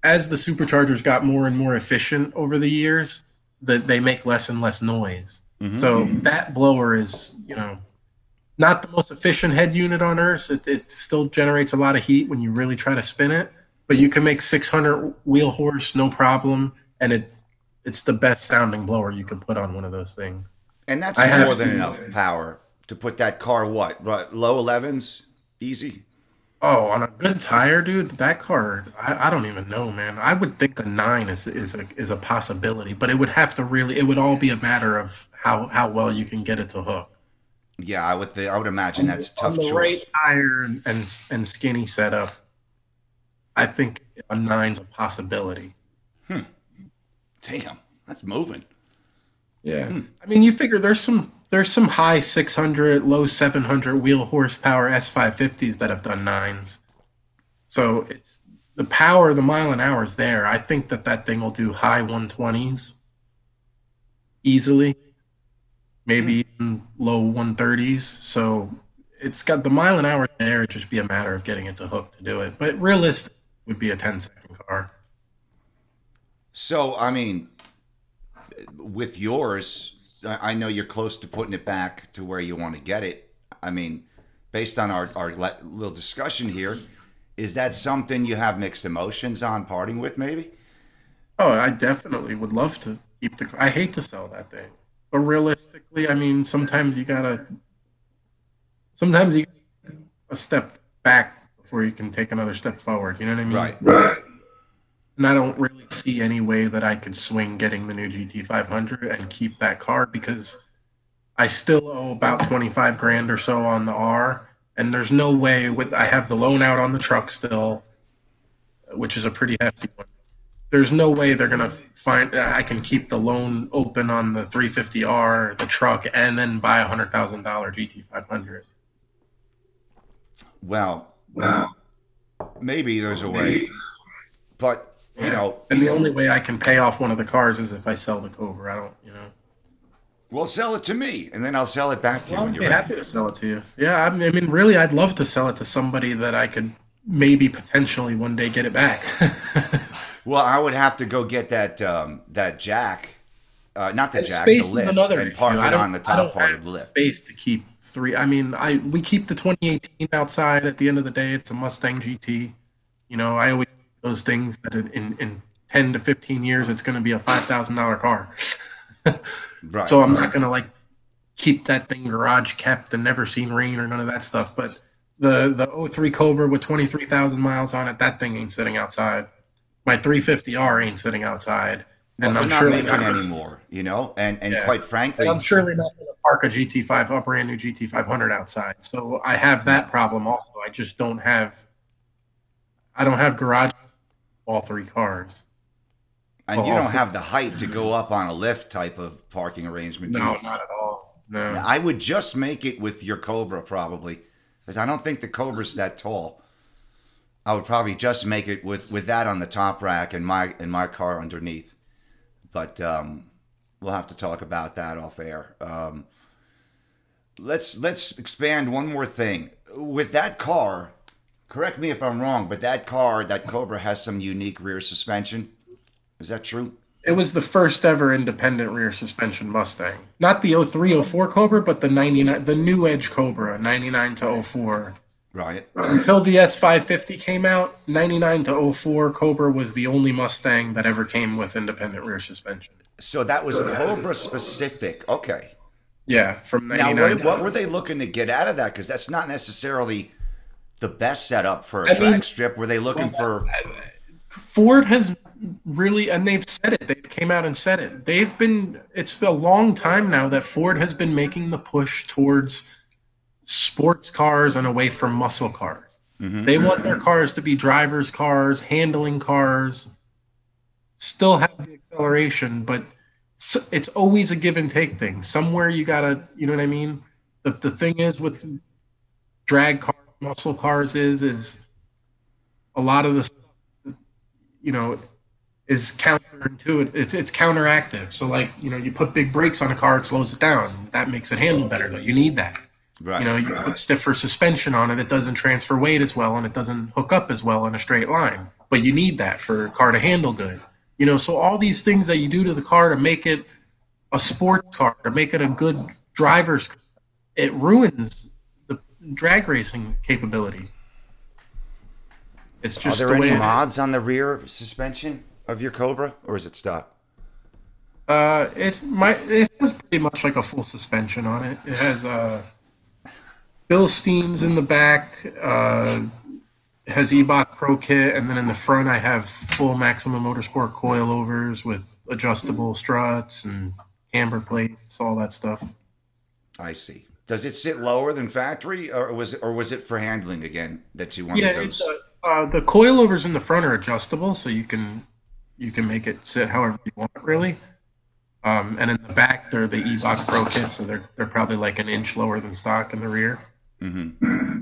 as the superchargers got more and more efficient over the years, that they make less and less noise. So that blower is, not the most efficient head unit on earth. It still generates a lot of heat when you really try to spin it, but you can make 600 wheel horse no problem, and it's the best sounding blower you could put on one of those things. And that's I have more than enough power to put that car, what, low 11s? Easy? Oh, on a good tire, dude, that car, I don't even know, man. I would think a nine is a possibility, but it would have to really, it would all be a matter of how well you can get it to hook. Yeah, I would imagine that's a On tough the choice. right tire and skinny setup, I think a nine's a possibility. Damn, that's moving. Yeah. I mean, you figure there's some high 600, low 700 wheel horsepower S550s that have done nines. So it's the power, the mile an hour is there. I think that thing will do high 120s easily, maybe even low 130s. So it's got the mile an hour there. It'd just be a matter of getting it to hook to do it. But realistic would be a 10-second car. So, I mean, with yours, I know you're close to putting it back to where you want to get it. I mean, based on our little discussion here, is that something you have mixed emotions on parting with, maybe? Oh, I definitely would love to keep the. I hate to sell that thing, but realistically, I mean, sometimes you a step back before you can take another step forward. You know what I mean? Right. Right. And I don't really see any way that I could swing getting the new GT500 and keep that car because I still owe about 25 grand or so on the R, and there's no way with I have the loan out on the truck still, which is a pretty hefty one. There's no way they're gonna find I can keep the loan open on the 350R, the truck, and then buy $100,000 GT500. Well, maybe there's a way, but And the only way I can pay off one of the cars is if I sell the Cobra. I don't. well, sell it to me, and then I'll sell it back to you Well, when I'd you're be ready. happy to sell it to you. Yeah, I mean, really, I'd love to sell it to somebody that I could maybe potentially one day get it back. Well, I would have to go get that jack, not the And jack, the space is lift, another and issue. park it on the I top don't part have of the lift. space to keep three. I mean, we keep the 2018 outside. At the end of the day, it's a Mustang GT. I always those things that in 10 to 15 years, it's going to be a $5,000 car. Right. So I'm not going to keep that thing garage kept and never seen rain or none of that stuff. But the '03 Cobra with 23,000 miles on it, that thing ain't sitting outside. My 350R ain't sitting outside, Well, and they're I'm not surely making not. anymore, and Yeah. quite And frankly, I'm surely not going to park a GT5, a brand new GT500 outside. So I have that no. problem also. I just don't have. I don't have garage all three cars. And Well, you all don't four. have the height to go up on a lift type of parking arrangement, do No, you? not at all. No. I would just make it with your Cobra probably, because I don't think the Cobra's that tall. I would probably just make it with that on the top rack and my car underneath. But we'll have to talk about that off air. Let's expand one more thing with that car. Correct me if I'm wrong, but that Cobra has some unique rear suspension. Is that true? It was the first ever independent rear suspension Mustang. Not the '03, '04 Cobra, but the '99, the new Edge Cobra, '99 to '04. Right. Until the S550 came out, '99 to '04 Cobra was the only Mustang that ever came with independent rear suspension. So that was Cobra specific. Okay. Yeah, from Now, '99. what were they looking to get out of that? Because that's not necessarily the best setup for a I drag mean, strip. Were they looking for? Ford has really, and they've said it. They came out and said it. It's a long time now that Ford has been making the push towards sports cars and away from muscle cars. They want their cars to be drivers' cars, handling cars, still have the acceleration, but it's always a give and take thing. Somewhere you gotta, you know what I mean? The thing is with drag cars, muscle cars is a lot of the, you know, is counterintuitive. It's counteractive. So you put big brakes on a car, it slows it down. That makes it handle better. Though you need that. Right. You put stiffer suspension on it, it doesn't transfer weight as well, and it doesn't hook up as well in a straight line. but you need that for a car to handle good. So all these things that you do to the car to make it a sports car, to make it a good driver's car, it ruins the drag racing capability. It's Are just there the any way it is. mods on the rear suspension of your Cobra, or is it stock? It has pretty much like a full suspension on it. It has Bilsteins in the back. It has Ebach Pro Kit, and then in the front I have full Maximum Motorsport coilovers with adjustable struts and camber plates, all that stuff. I see. Does it sit lower than factory, or was it for handling again that you Yeah, wanted those? the coilovers in the front are adjustable, so you can make it sit however you want, really. And in the back, they're the Ebach Pro Kit, so they're probably like an inch lower than stock in the rear. Mm-hmm.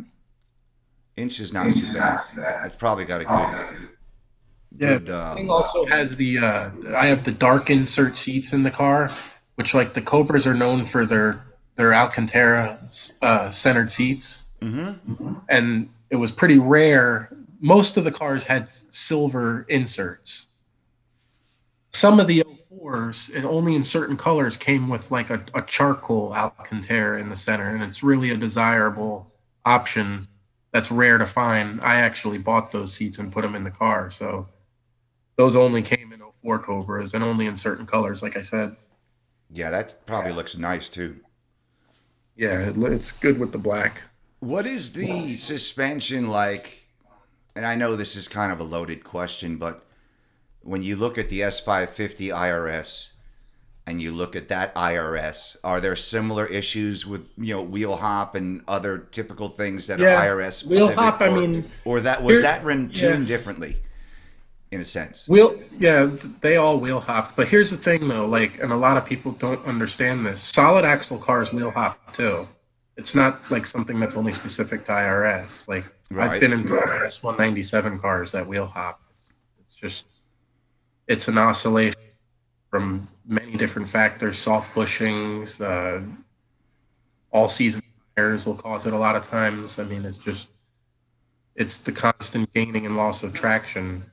Inch is not too bad. I've probably got a good, Yeah, good. the thing also has I have the dark insert seats in the car, which like the Cobras are known for their Alcantara centered seats, Mm-hmm. and it was pretty rare. Most of the cars had silver inserts. Some of the 04s, and only in certain colors, came with like a charcoal Alcantara in the center, and it's really a desirable option that's rare to find. I actually bought those seats and put them in the car, so those only came in 04 Cobras and only in certain colors, like I said. Yeah, that probably looks nice too. Yeah, it's good with the black. What is the suspension like? And I know this is kind of a loaded question, but when you look at the S550 IRS and you look at that IRS, are there similar issues with wheel hop and other typical things that are Yeah, IRS wheel specific, hop. I mean, or that was here, that run yeah, tuned differently in a sense? yeah, they all wheel hopped. But here's the thing, though, like, and a lot of people don't understand this. Solid axle cars wheel hop too. It's not like something that's only specific to IRS. Like, I've Right. been in IRS 197 cars that wheel hop. It's just it's an oscillation from many different factors, soft bushings, all season tires will cause it a lot of times. I mean, it's the constant gaining and loss of traction.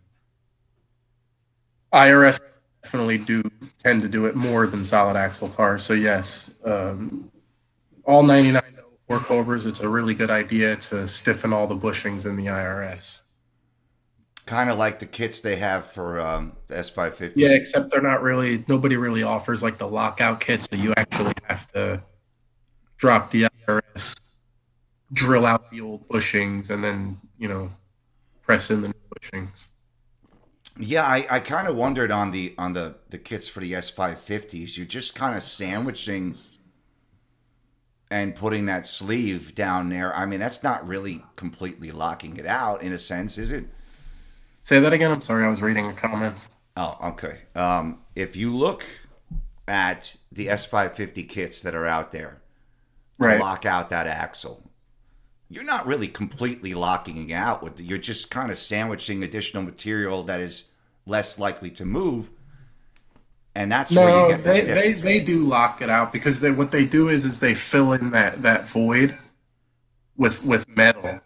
IRS definitely do tend to do it more than solid axle cars. So yes, all 99 to 04 Cobras, it's a really good idea to stiffen all the bushings in the IRS. Kind of like the kits they have for the Yeah, S550. except they're not really. Nobody really offers like the lockout kit, so you actually have to drop the IRS, drill out the old bushings, and then press in the new bushings. Yeah, I kind of wondered on the kits for the S550s. You're just kind of sandwiching and putting that sleeve down there. I mean, that's not really completely locking it out in a sense, is it? Say that again. I'm sorry, I was reading the comments. Oh, okay. If you look at the S550 kits that are out there to Right. lock out that axle, you're not really completely locking it out with you're just kind of sandwiching additional material that is less likely to move, and that's where you No, get the they stiffness. do lock it out because what they do is they fill in that void with metal,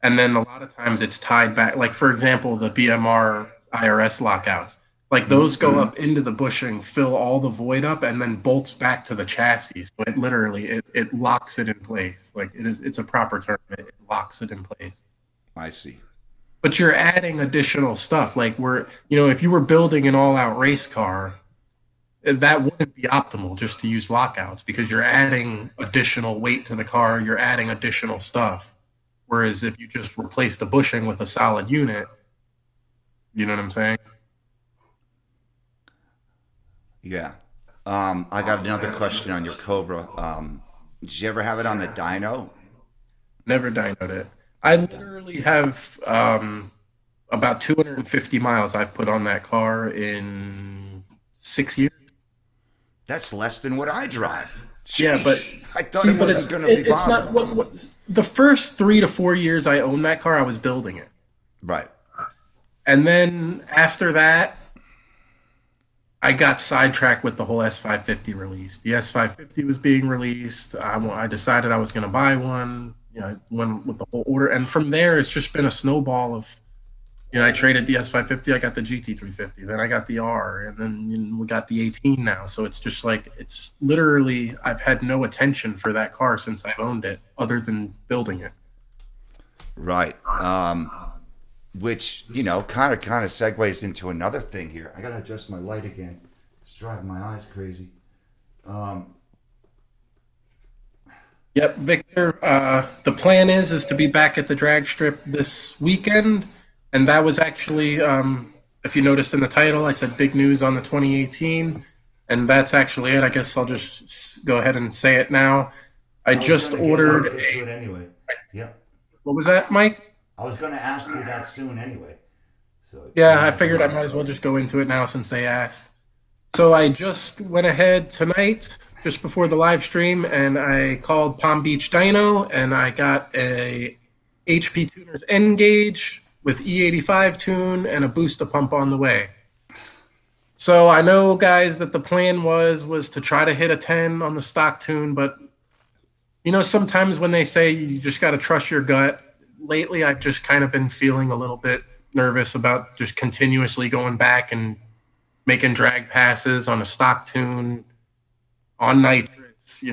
and then a lot of times it's tied back. Like for example, the BMR IRS lockouts, like those go up into the bushing, fill all the void up, and then bolts back to the chassis. So it literally it locks it in place. Like it's a proper term. It locks it in place. I see. But you're adding additional stuff. Like if you were building an all-out race car, that wouldn't be optimal just to use lockouts because you're adding additional weight to the car. You're adding additional stuff. Whereas if you just replace the bushing with a solid unit, you know what I'm saying? Yeah. I got another question on your Cobra. Did you ever have it on the dyno? Never dynoed it. I literally have about 250 miles I've put on that car in 6 years. That's less than what I drive. Yeah, but Sheesh. I thought see, it but wasn't going to be it's not possible. the first 3 to 4 years I owned that car, I was building it, Right. and then after that, I got sidetracked with the whole S550 release. The S550 was being released. I decided I was going to buy one. I went with the whole order, and from there, it's just been a snowball of I traded the S550. I got the GT350. Then I got the R, and then we got the 18 now. So it's just like it's literally I've had no attention for that car since I've owned it, other than building it. Right. Which kind of segues into another thing here. I gotta adjust my light again. It's driving my eyes crazy. Um, Yep, Victor. The plan is to be back at the drag strip this weekend, and that was actually, if you noticed in the title, I said big news on the 2018, and that's actually it. I guess I'll just go ahead and say it now. I I was just gonna get ordered to a. it anyway. Yep. What was that, Mike? I was gonna ask you that soon anyway. So you Yeah, might I as well figured I go might ahead. as well just go into it now since they asked. So I just went ahead tonight, just before the live stream, and I called Palm Beach Dyno, and I got a HP Tuner's N gauge with E85 tune and a booster pump on the way. So I know, guys, that the plan was to try to hit a 10 on the stock tune, but sometimes when they say you just got to trust your gut, lately I've just kind of been feeling a little bit nervous about just continuously going back and making drag passes on a stock tune on nitrous.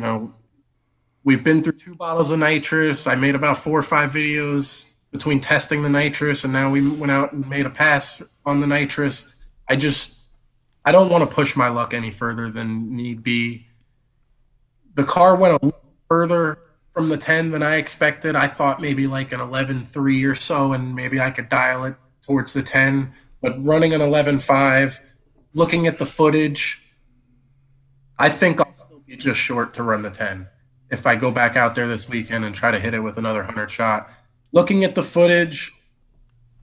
We've been through 2 bottles of nitrous. I made about 4 or 5 videos between testing the nitrous, and now we went out and made a pass on the nitrous. I don't want to push my luck any further than need be. The car went a little further from the 10 than I expected. I thought maybe like an 11.3 or so, and maybe I could dial it towards the 10. But running an 11.5, looking at the footage, I think I'll still be just short to run the 10 if I go back out there this weekend and try to hit it with another 100 shot. Looking at the footage,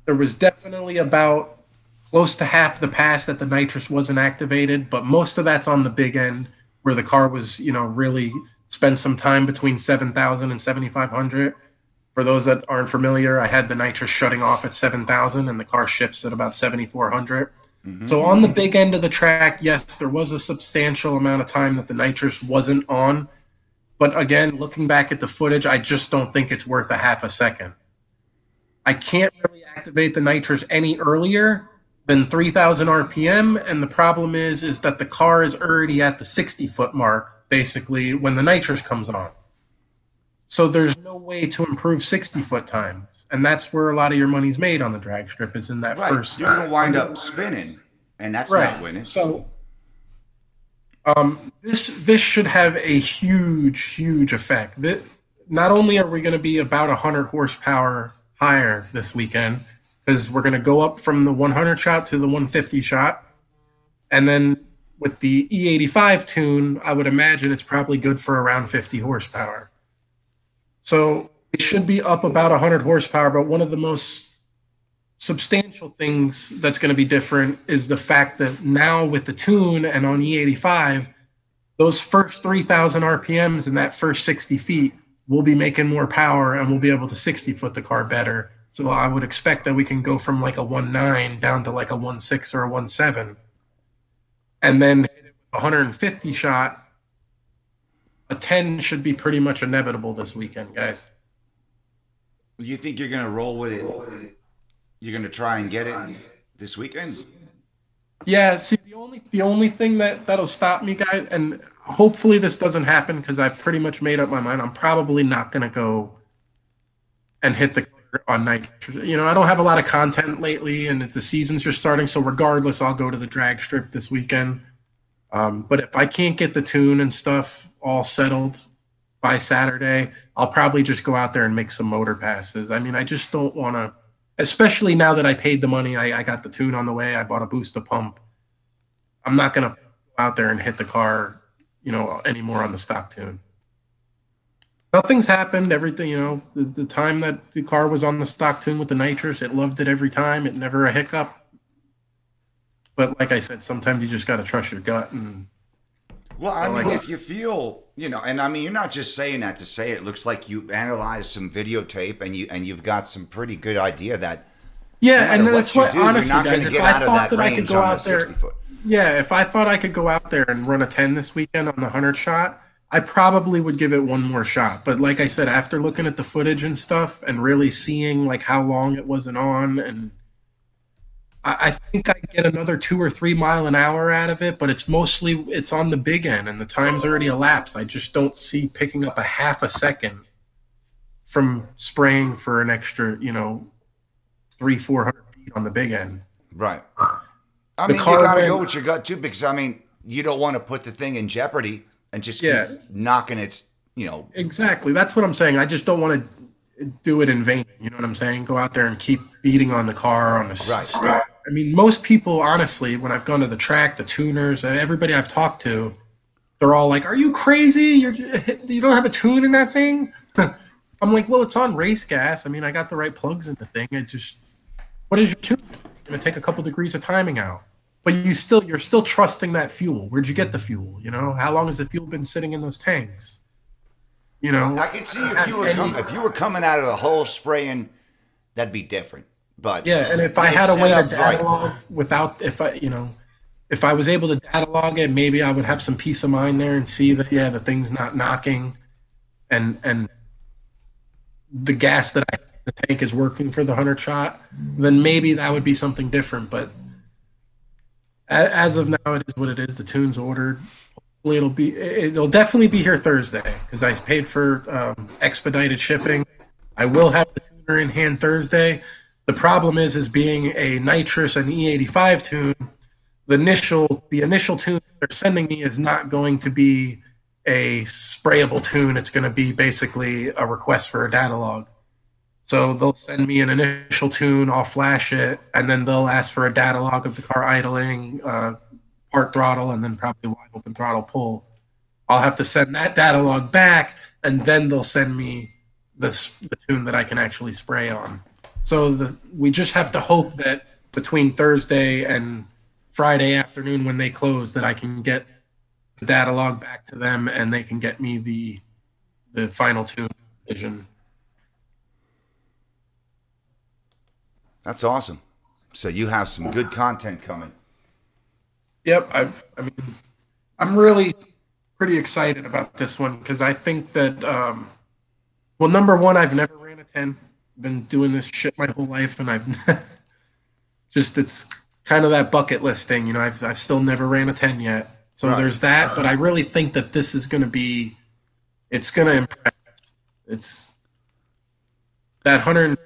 there was definitely about close to half the pass that the nitrous wasn't activated, but most of that's on the big end where the car was, really spent some time between 7,000 and 7,500. For those that aren't familiar, I had the nitrous shutting off at 7,000 and the car shifts at about 7,400. So on the big end of the track, yes, there was a substantial amount of time that the nitrous wasn't on. But again, looking back at the footage, I just don't think it's worth a half a second. I can't really activate the nitrous any earlier than 3,000 RPM, and the problem is that the car is already at the 60-foot mark, basically, when the nitrous comes on. So there's no way to improve 60-foot times, and that's where a lot of your money's made on the drag strip is in that Right. first. You're gonna wind up spinning, and that's Right. not winning. So this should have a huge effect. Not only are we going to be about 100 horsepower higher this weekend, because we're going to go up from the 100 shot to the 150 shot, and then with the E85 tune, I would imagine it's probably good for around 50 horsepower. So it should be up about 100 horsepower, but one of the most substantial things that's going to be different is the fact that now with the tune and on E85, those first 3,000 RPMs in that first 60 feet, we'll be making more power and we'll be able to 60-foot the car better. So I would expect that we can go from like a 1.9 down to like a 1.6 or a 1.7. And then 150 shot, a 10 should be pretty much inevitable this weekend, guys. You think you're gonna roll with it? You're gonna try and get it this weekend? Yeah, see, the only thing that'll stop me, guys, and hopefully this doesn't happen because I've pretty much made up my mind. I'm probably not gonna go and hit the clear on nitrous. I don't have a lot of content lately, and the season's just starting. So regardless, I'll go to the drag strip this weekend. But if I can't get the tune and stuff all settled by Saturday, I'll probably just go out there and make some motor passes. I mean, I just don't want to, especially now that I paid the money. I got the tune on the way. I bought a booster pump. I'm not going to go out there and hit the car, anymore on the stock tune. Nothing's happened. Everything, the time that the car was on the stock tune with the nitrous, it loved it every time. It never a hiccup. But like I said, sometimes you just got to trust your gut. And Well, I mean, like if you feel, and I mean, you're not just saying that to say it. It looks like you analyzed some videotape and you've got some pretty good idea that no yeah, matter and that's you what do, you're honestly, not going guys, to if get I out of thought that that I could range go on the out there, 60 foot. yeah, if I thought I could go out there and run a 10 this weekend on the 100 shot, I probably would give it one more shot. But like I said, after looking at the footage and stuff and really seeing like how long it wasn't on and I think I get another 2 or 3 mile an hour out of it, but it's on the big end, and the time's already elapsed. I just don't see picking up a half a second from spraying for an extra, 300, 400 feet on the big end. Right. I The mean, you car got to go went, with your gut too, because I mean, you don't want to put the thing in jeopardy and just keep yeah, knocking its, you know, exactly. That's what I'm saying. I just don't want to do it in vain. You know what I'm saying? Go out there and keep beating on the car on the right. stuff. I mean, most people, honestly, when I've gone to the track, the tuners, everybody I've talked to, they're all like, "Are you crazy? You don't have a tune in that thing?" I'm like, "Well, it's on race gas. I mean, I got the right plugs in the thing. What is your tune? It's going to take a couple degrees of timing out." But you're still trusting that fuel. Where'd you get the fuel? How long has the fuel been sitting in those tanks? I could see if if you were coming out of the hole spraying, that'd be different. But Yeah, and if I it's had a set way to up data right. log without, if I was able to data log it, maybe I would have some peace of mind there and see that, yeah, the thing's not knocking, and the gas that I the tank is working for the 100 shot. Then maybe that would be something different. But as of now, it is what it is. The tune's ordered. Hopefully it'll definitely be here Thursday because I paid for expedited shipping. I will have the tuner in hand Thursday. The problem is being a nitrous and E85 tune. The initial tune they're sending me is not going to be a sprayable tune. It's going to be basically a request for a data log. So they'll send me an initial tune, I'll flash it, and then they'll ask for a data log of the car idling, part throttle, and then probably wide open throttle pull. I'll have to send that data log back, and then they'll send me the tune that I can actually spray on. So we just have to hope that between Thursday and Friday afternoon when they close, that I can get the data log back to them, and they can get me the final tune vision. That's awesome. So you have some good content coming. Yep, I mean, I'm really pretty excited about this one because I think that, well, number one, I've never ran a 10. Been doing this shit my whole life, and I've just it's kind of that bucket list thing. I've still never ran a 10 yet, so Right. there's that. But I really think that this is going to be, it's going to impress. It's that 100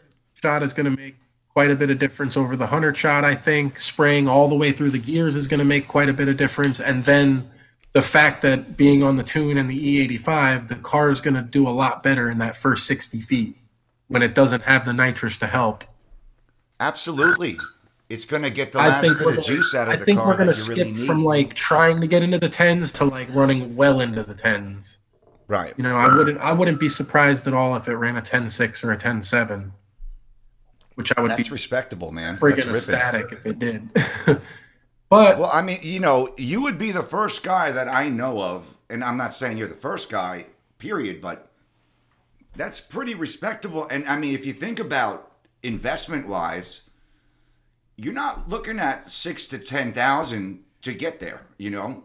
shot is going to make quite a bit of difference over the 100 shot. I think spraying all the way through the gears is going to make quite a bit of difference, and then the fact that being on the tune and the E85, the car is going to do a lot better in that first 60 feet when it doesn't have the nitrous to help. Absolutely. It's going to get the I last think bit we're of gonna, juice out I of the think car we're going to that you really skip from need. like trying to get into the tens to like running well into the tens. Right. I wouldn't be surprised at all if it ran a 10.6 or a 10.7, which I would be That's respectable, man. That's friggin' ripping. ecstatic if it did. But Well, I mean, you would be the first guy that I know of, and I'm not saying you're the first guy, period, but that's pretty respectable. And I mean, if you think about investment wise, you're not looking at 6 to 10,000 to get there,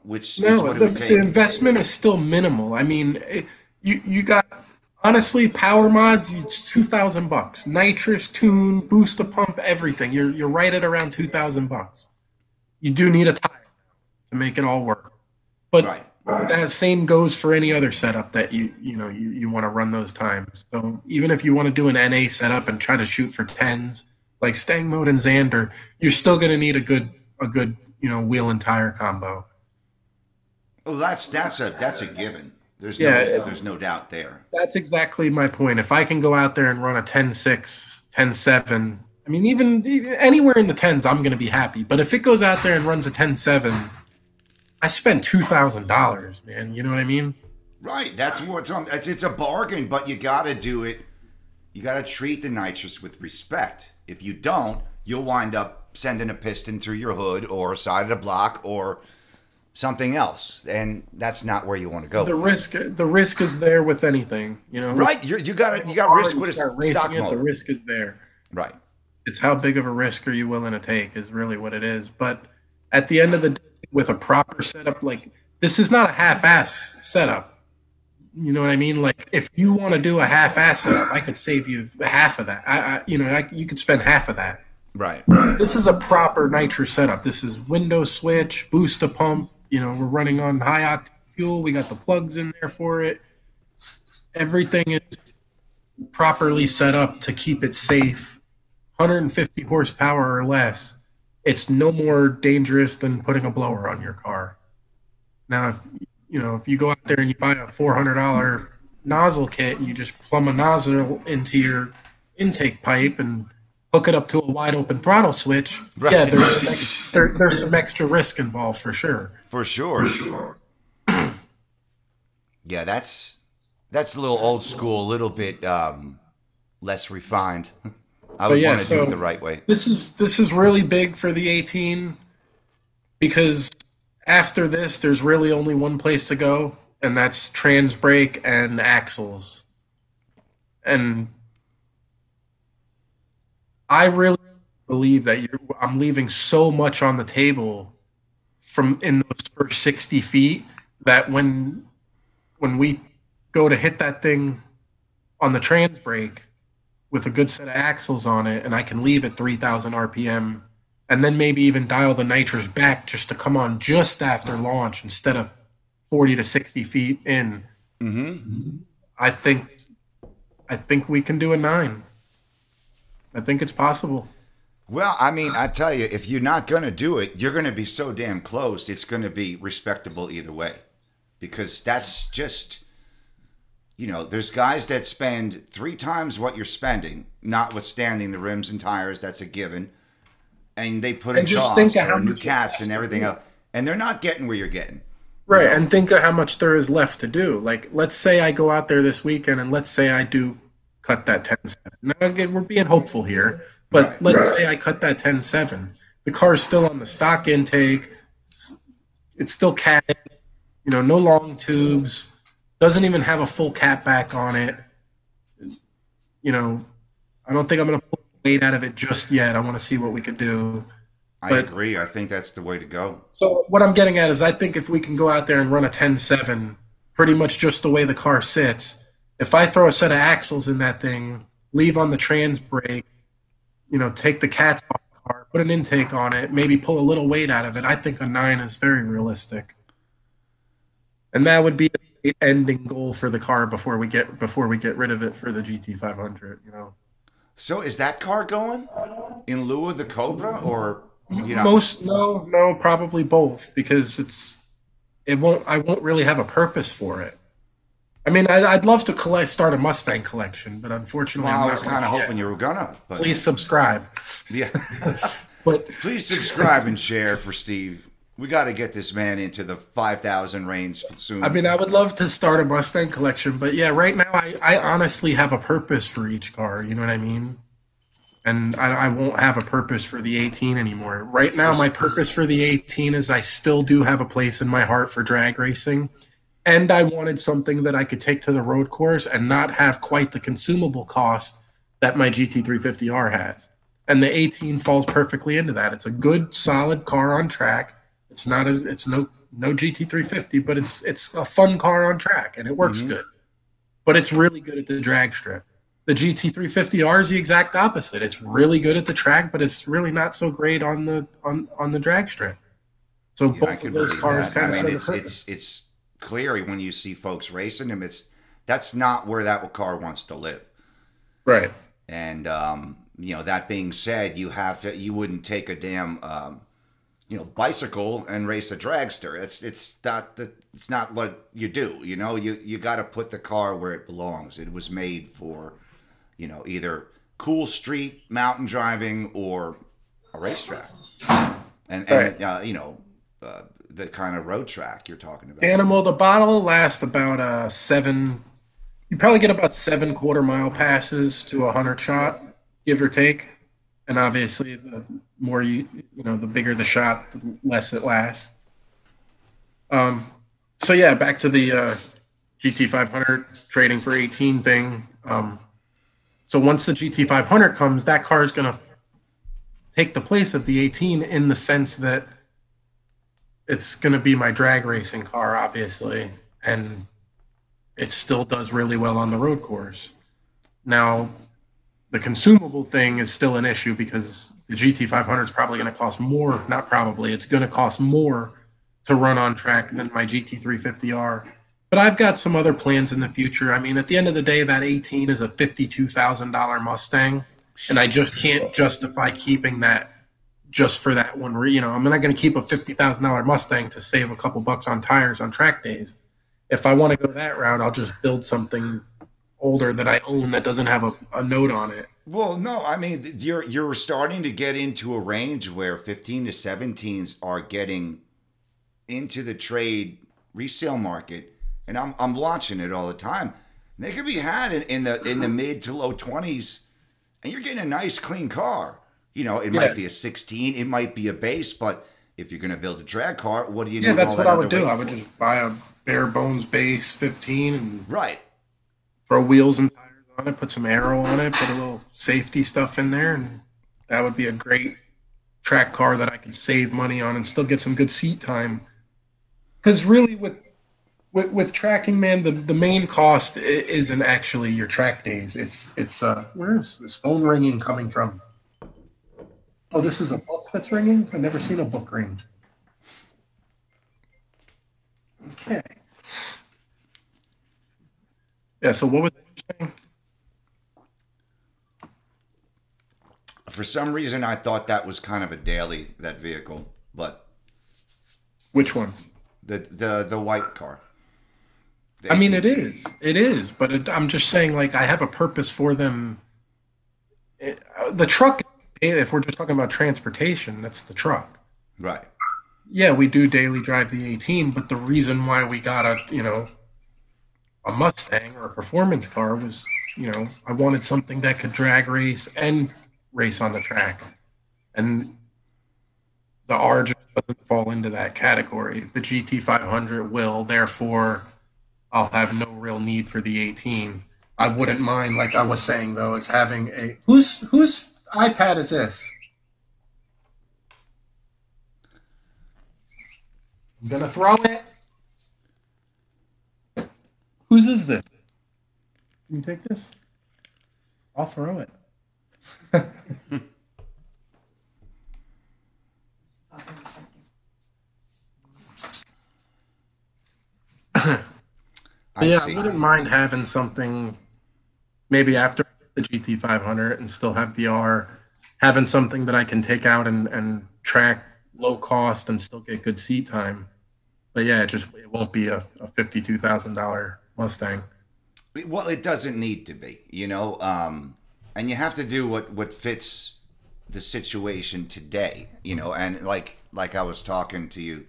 which is no, what it the, would the take. investment is still minimal. I mean, you got honestly power mods. It's $2,000. Nitrous, tune, booster pump, everything. You're right at around $2,000. You do need a tire to make it all work. But Right. that same goes for any other setup that you want to run those times. So even if you want to do an NA setup and try to shoot for tens, like Stang mode and Xander, you're still going to need a good wheel and tire combo. Well, that's a given. Yeah, There's no doubt there. that's exactly my point. If I can go out there and run a 10.6, 10.7, I mean, even anywhere in the tens, I'm going to be happy. But if it goes out there and runs a 10.7, I spent $2,000, man. You know what I mean? Right. That's what's on. It's a bargain, but you got to do it. You got to treat the nitrous with respect. If you don't, you'll wind up sending a piston through your hood or side of the block or something else, and that's not where you want to go. The risk is there with anything. Right. You got risk with start a racing stock it, the motor. risk is there. Right. It's how big of a risk are you willing to take is really what it is. But at the end of the day, with a proper setup, like this is not a half-ass setup. You know what I mean? Like if you want to do a half-ass setup, I could save you half of that. You could spend half of that. Right. This is a proper nitro setup. This is window switch, booster pump. We're running on high octane fuel. We got the plugs in there for it. Everything is properly set up to keep it safe. 150 horsepower or less. It's no more dangerous than putting a blower on your car. Now, if you go out there and you buy a $400 nozzle kit and you just plumb a nozzle into your intake pipe and hook it up to a wide open throttle switch, yeah, Right. there's some extra risk involved for sure. For sure. Yeah, that's a little old school, a little bit less refined. I But would yeah, want to do it so the right way. this is really big for the 18 because after this, there's really only one place to go, and that's trans brake and axles. And I really believe that I'm leaving so much on the table from in those first 60 feet that when we go to hit that thing on the trans brake with a good set of axles on it, and I can leave at 3,000 RPM, and then maybe even dial the nitros back just to come on just after launch instead of 40 to 60 feet in. I think I think we can do a 9. I think it's possible. Well, I mean, I tell you, if you're not going to do it, you're going to be so damn close. It's going to be respectable either way, because that's just, there's guys that spend 3 times what you're spending, notwithstanding the rims and tires. That's a given, and they put in And just think jobs of how or new much cats and everything else, and they're not getting where you're getting. Right, and think of how much there is left to do. Like, let's say I go out there this weekend, and let's say I do cut that 10.7. Now, again, we're being hopeful here, but Right. let's say I cut that 10.7. The car's still on the stock intake. It's still catted, no long tubes. Doesn't even have a full cat back on it. I don't think I'm going to pull weight out of it just yet. I want to see what we can do. I But agree. I think that's the way to go. so what I'm getting at is I think if we can go out there and run a 10.7, pretty much just the way the car sits, if I throw a set of axles in that thing, leave on the trans brake, take the cats off the car, put an intake on it, maybe pull a little weight out of it, I think a 9 is very realistic. And that would be the ending goal for the car before we get rid of it for the GT500. So is that car going in lieu of the Cobra, or Most no, probably both because I won't really have a purpose for it. I mean, I'd love to start a Mustang collection, but unfortunately, Well, I'm I not was kind of rich hoping yet. you were gonna, but Please subscribe. yeah. But Please subscribe and share for Steve. We got to get this man into the 5,000 range soon. I mean, I would love to start a Mustang collection, but yeah, right now I honestly have a purpose for each car. You know what I mean? And I won't have a purpose for the 18 anymore. Right now, my purpose for the 18 is I still do have a place in my heart for drag racing. And I wanted something that I could take to the road course and not have quite the consumable cost that my GT350R has. And the 18 falls perfectly into that. It's a good, solid car on track. It's no GT350, but it's a fun car on track and it works good. But it's really good at the drag strip. The GT350R is the exact opposite. It's really good at the track, but it's really not so great on the drag strip. So I both could of those believe cars that. I kind of mean, serve a purpose. it's clear when you see folks racing them. That's not where that car wants to live. Right. And that being said, you wouldn't take a damn bicycle and race a dragster. It's not what you do. You got to put the car where it belongs. It was made for either cool street mountain driving or a racetrack, and Right. the kind of road track you're talking about. Animal, the bottle will last about 7. You probably get about 7 quarter-mile passes to a 100 shot, give or take. And obviously, the more the bigger the shot, the less it lasts. So yeah, back to the GT500 trading for 18 thing. So once the GT500 comes, that car is going to take the place of the 18 in the sense that it's going to be my drag racing car, obviously, and it still does really well on the road course. Now, the consumable thing is still an issue because the GT500 is probably going to cost more. Not probably, it's going to cost more to run on track than my GT350R. But I've got some other plans in the future. I mean, at the end of the day, that 18 is a $52,000 Mustang, and I just can't justify keeping that just for that one. I'm not going to keep a $50,000 Mustang to save a couple bucks on tires on track days. If I want to go that route, I'll just build something older that I own that doesn't have a note on it. Well, no, I mean you're starting to get into a range where 15 to 17s are getting into the trade resale market, and I'm watching it all the time. They could be had in the mid to low 20s, and you're getting a nice clean car. It might be a 16, it might be a base, but if you're going to build a drag car, what do you need? Yeah, that's all what that I would other do. weight I would for? just buy a bare bones base 15 and Right. throw wheels and tires on it, put some aero on it, put a little safety stuff in there, and that would be a great track car that I could save money on and still get some good seat time. Because really, with tracking, man, the main cost isn't actually your track days. It's where is this phone ringing coming from? Oh, this is a book that's ringing. I've never seen a book ring. Okay. Yeah. So what was you saying? For some reason, I thought that was kind of a daily, that vehicle, but Which one? the white car. The I mean, 18. it is, but I'm just saying, like, I have a purpose for them. The truck, if we're just talking about transportation, that's the truck. Right. Yeah, we do daily drive the 18, but the reason why we got a Mustang or a performance car was, I wanted something that could drag race and race on the track. And the R just doesn't fall into that category. The GT500 will, therefore, I'll have no real need for the 18. I wouldn't mind, like I was saying though, is having a whose iPad is this? I'm gonna throw it. Whose is this? Can you take this? I'll throw it. I Yeah, I see. wouldn't mind having something maybe after the GT500 and still have the R, having something that I can take out and track low cost and still get good seat time. But yeah, it won't be a $52,000 Mustang. Well, it doesn't need to be, and you have to do what fits the situation today, and like I was talking to you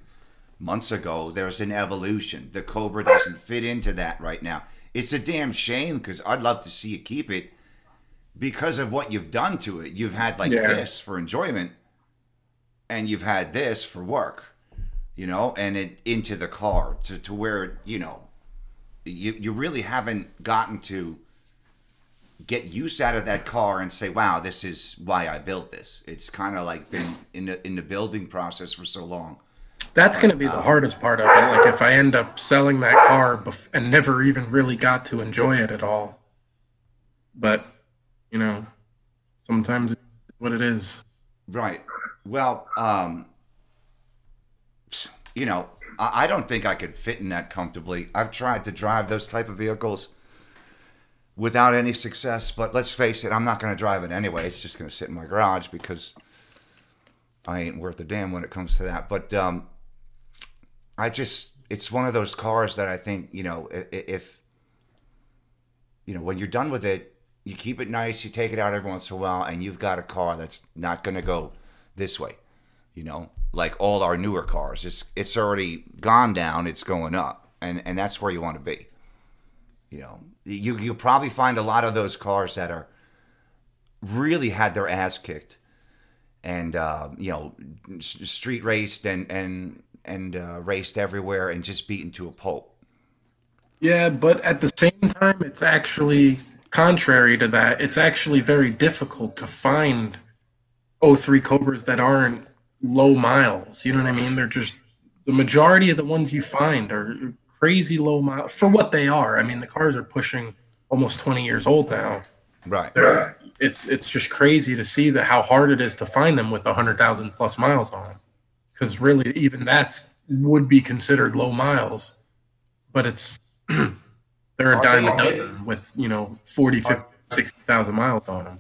months ago, there's an evolution. The Cobra doesn't fit into that right now. It's a damn shame because I'd love to see you keep it because of what you've done to it. You've had like Yeah. this for enjoyment, and you've had this for work, and it into the car to where you really haven't gotten to get use out of that car and say, wow, this is why I built this. It's kind of like been in the building process for so long. That's going to be the hardest part of it. Like if I end up selling that car and never even really got to enjoy it at all. But, you know, sometimes it's what it is. Right. Well, I don't think I could fit in that comfortably. I've tried to drive those type of vehicles without any success, but let's face it, I'm not going to drive it anyway. It's just going to sit in my garage because I ain't worth a damn when it comes to that. But it's one of those cars that I think, if, when you're done with it, you keep it nice, you take it out every once in a while, and you've got a car that's not going to go this way, like all our newer cars. It's already gone down, it's going up, and that's where you want to be. You'll probably find a lot of those cars that are really had their ass kicked and street raced and raced everywhere and just beaten to a pulp. Yeah, but at the same time, it's actually contrary to that. It's actually very difficult to find '03 Cobras that aren't low miles. You know what I mean? They're just the majority of the ones you find are crazy low miles for what they are. I mean, the cars are pushing almost 20 years old now. Right. They're it's just crazy to see that how hard it is to find them with 100,000 plus miles on them. Because really, even that's would be considered low miles, but it's they're a Are dime they a dozen with 40, are 50, 60,000 miles on them.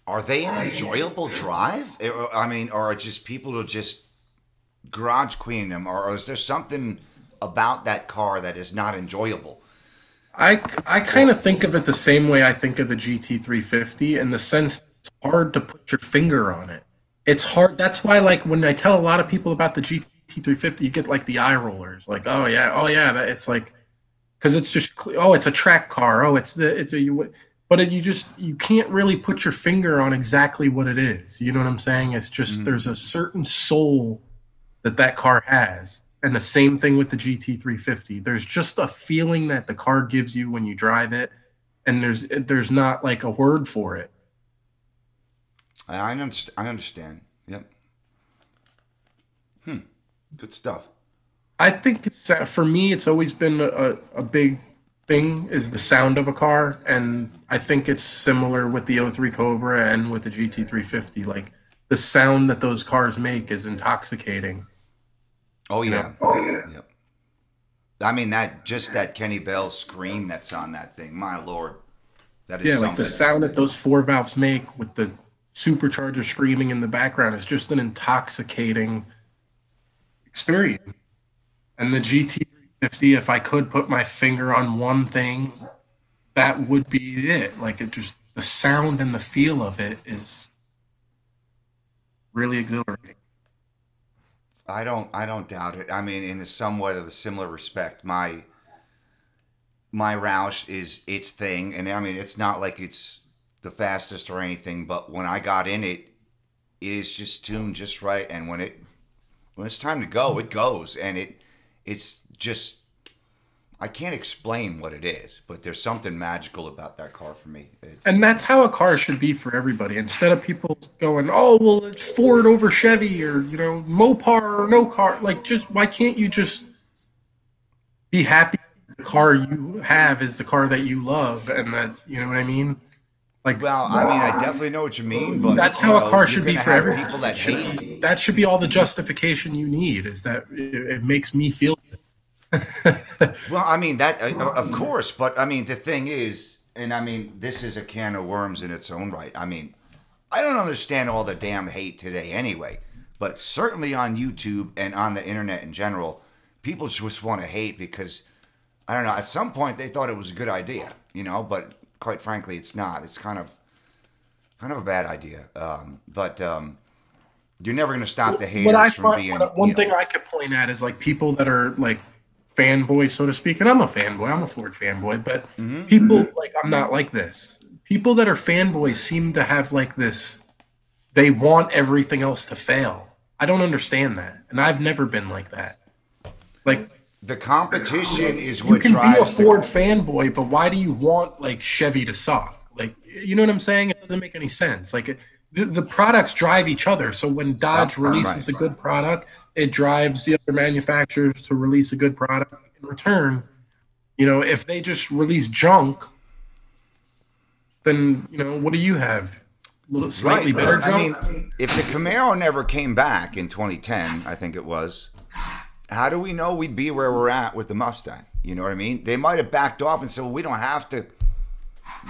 are they an enjoyable drive? I mean, or are just people who just garage queen them, or is there something about that car that is not enjoyable? I kind of think of it the same way I think of the GT350 in the sense it's hard to put your finger on it. It's hard. That's why, like, when I tell a lot of people about the GT350, you get like the eye rollers, like, oh yeah, that it's like because it's just oh, it's a track car. Oh, it's a you. But you just you can't really put your finger on exactly what it is. You know what I'm saying? It's just Mm. there's a certain soul that car has. And the same thing with the GT350. There's just a feeling that the car gives you when you drive it, and there's not like a word for it. I understand. Yep. Good stuff. I think for me, it's always been a big thing is the sound of a car, and I think it's similar with the '03 Cobra and with the GT350. Like the sound that those cars make is intoxicating. Oh You know, yeah. Yep. I mean that Kenny Bell scream that's on that thing. My lord, that is yeah, like the something. sound that those four valves make with the supercharger screaming in the background is just an intoxicating experience. And the GT350, if I could put my finger on one thing, that would be it. Like it just the sound and the feel of it is really exhilarating. I don't doubt it. I mean, in a somewhat of a similar respect, my Roush is its thing, and I mean, it's not like it's the fastest or anything, but when I got in it, it is just tuned just right, and when it's time to go, it goes, and it's just I can't explain what it is, but there's something magical about that car for me. It's And that's how a car should be for everybody. Instead of people going, "Oh, well, it's Ford over Chevy," or Mopar or no car. Like, just why can't you just be happy the car you have is the car that you love, and that you know what I mean? Like, well, I mean, I definitely know what you mean, but that's how a car you're should be gonna for have everybody. people that hate. That should be all the justification you need. Is that it makes me feel good. Well, I mean that of course, but I mean the thing is, and I mean this is a can of worms in its own right. I mean, I don't understand all the damn hate today anyway, but certainly on YouTube and on the internet in general, people just want to hate because I don't know. At some point, they thought it was a good idea, but quite frankly, it's not. It's kind of a bad idea. But you're never going to stop the What I haters from find, being, one thing I could point at is like people that are like fanboys, so to speak. And I'm a fanboy. I'm a Ford fanboy, but people like I'm not like this. People that are fanboys seem to have like this. They want everything else to fail. I don't understand that, and I've never been like that. Like the competition is you what can be a drives the. Ford fanboy, but why do you want like Chevy to suck? Like, you know what I'm saying? It doesn't make any sense. Like, the products drive each other. So when Dodge Yep, right. releases a good product, it drives the other manufacturers to release a good product in return. If they just release junk, then what do you have? A little slightly Right. better I junk? mean, if the Camaro never came back in 2010, I think it was, how do we know we'd be where we're at with the Mustang? You know what I mean? They might have backed off and said, well, we don't have to,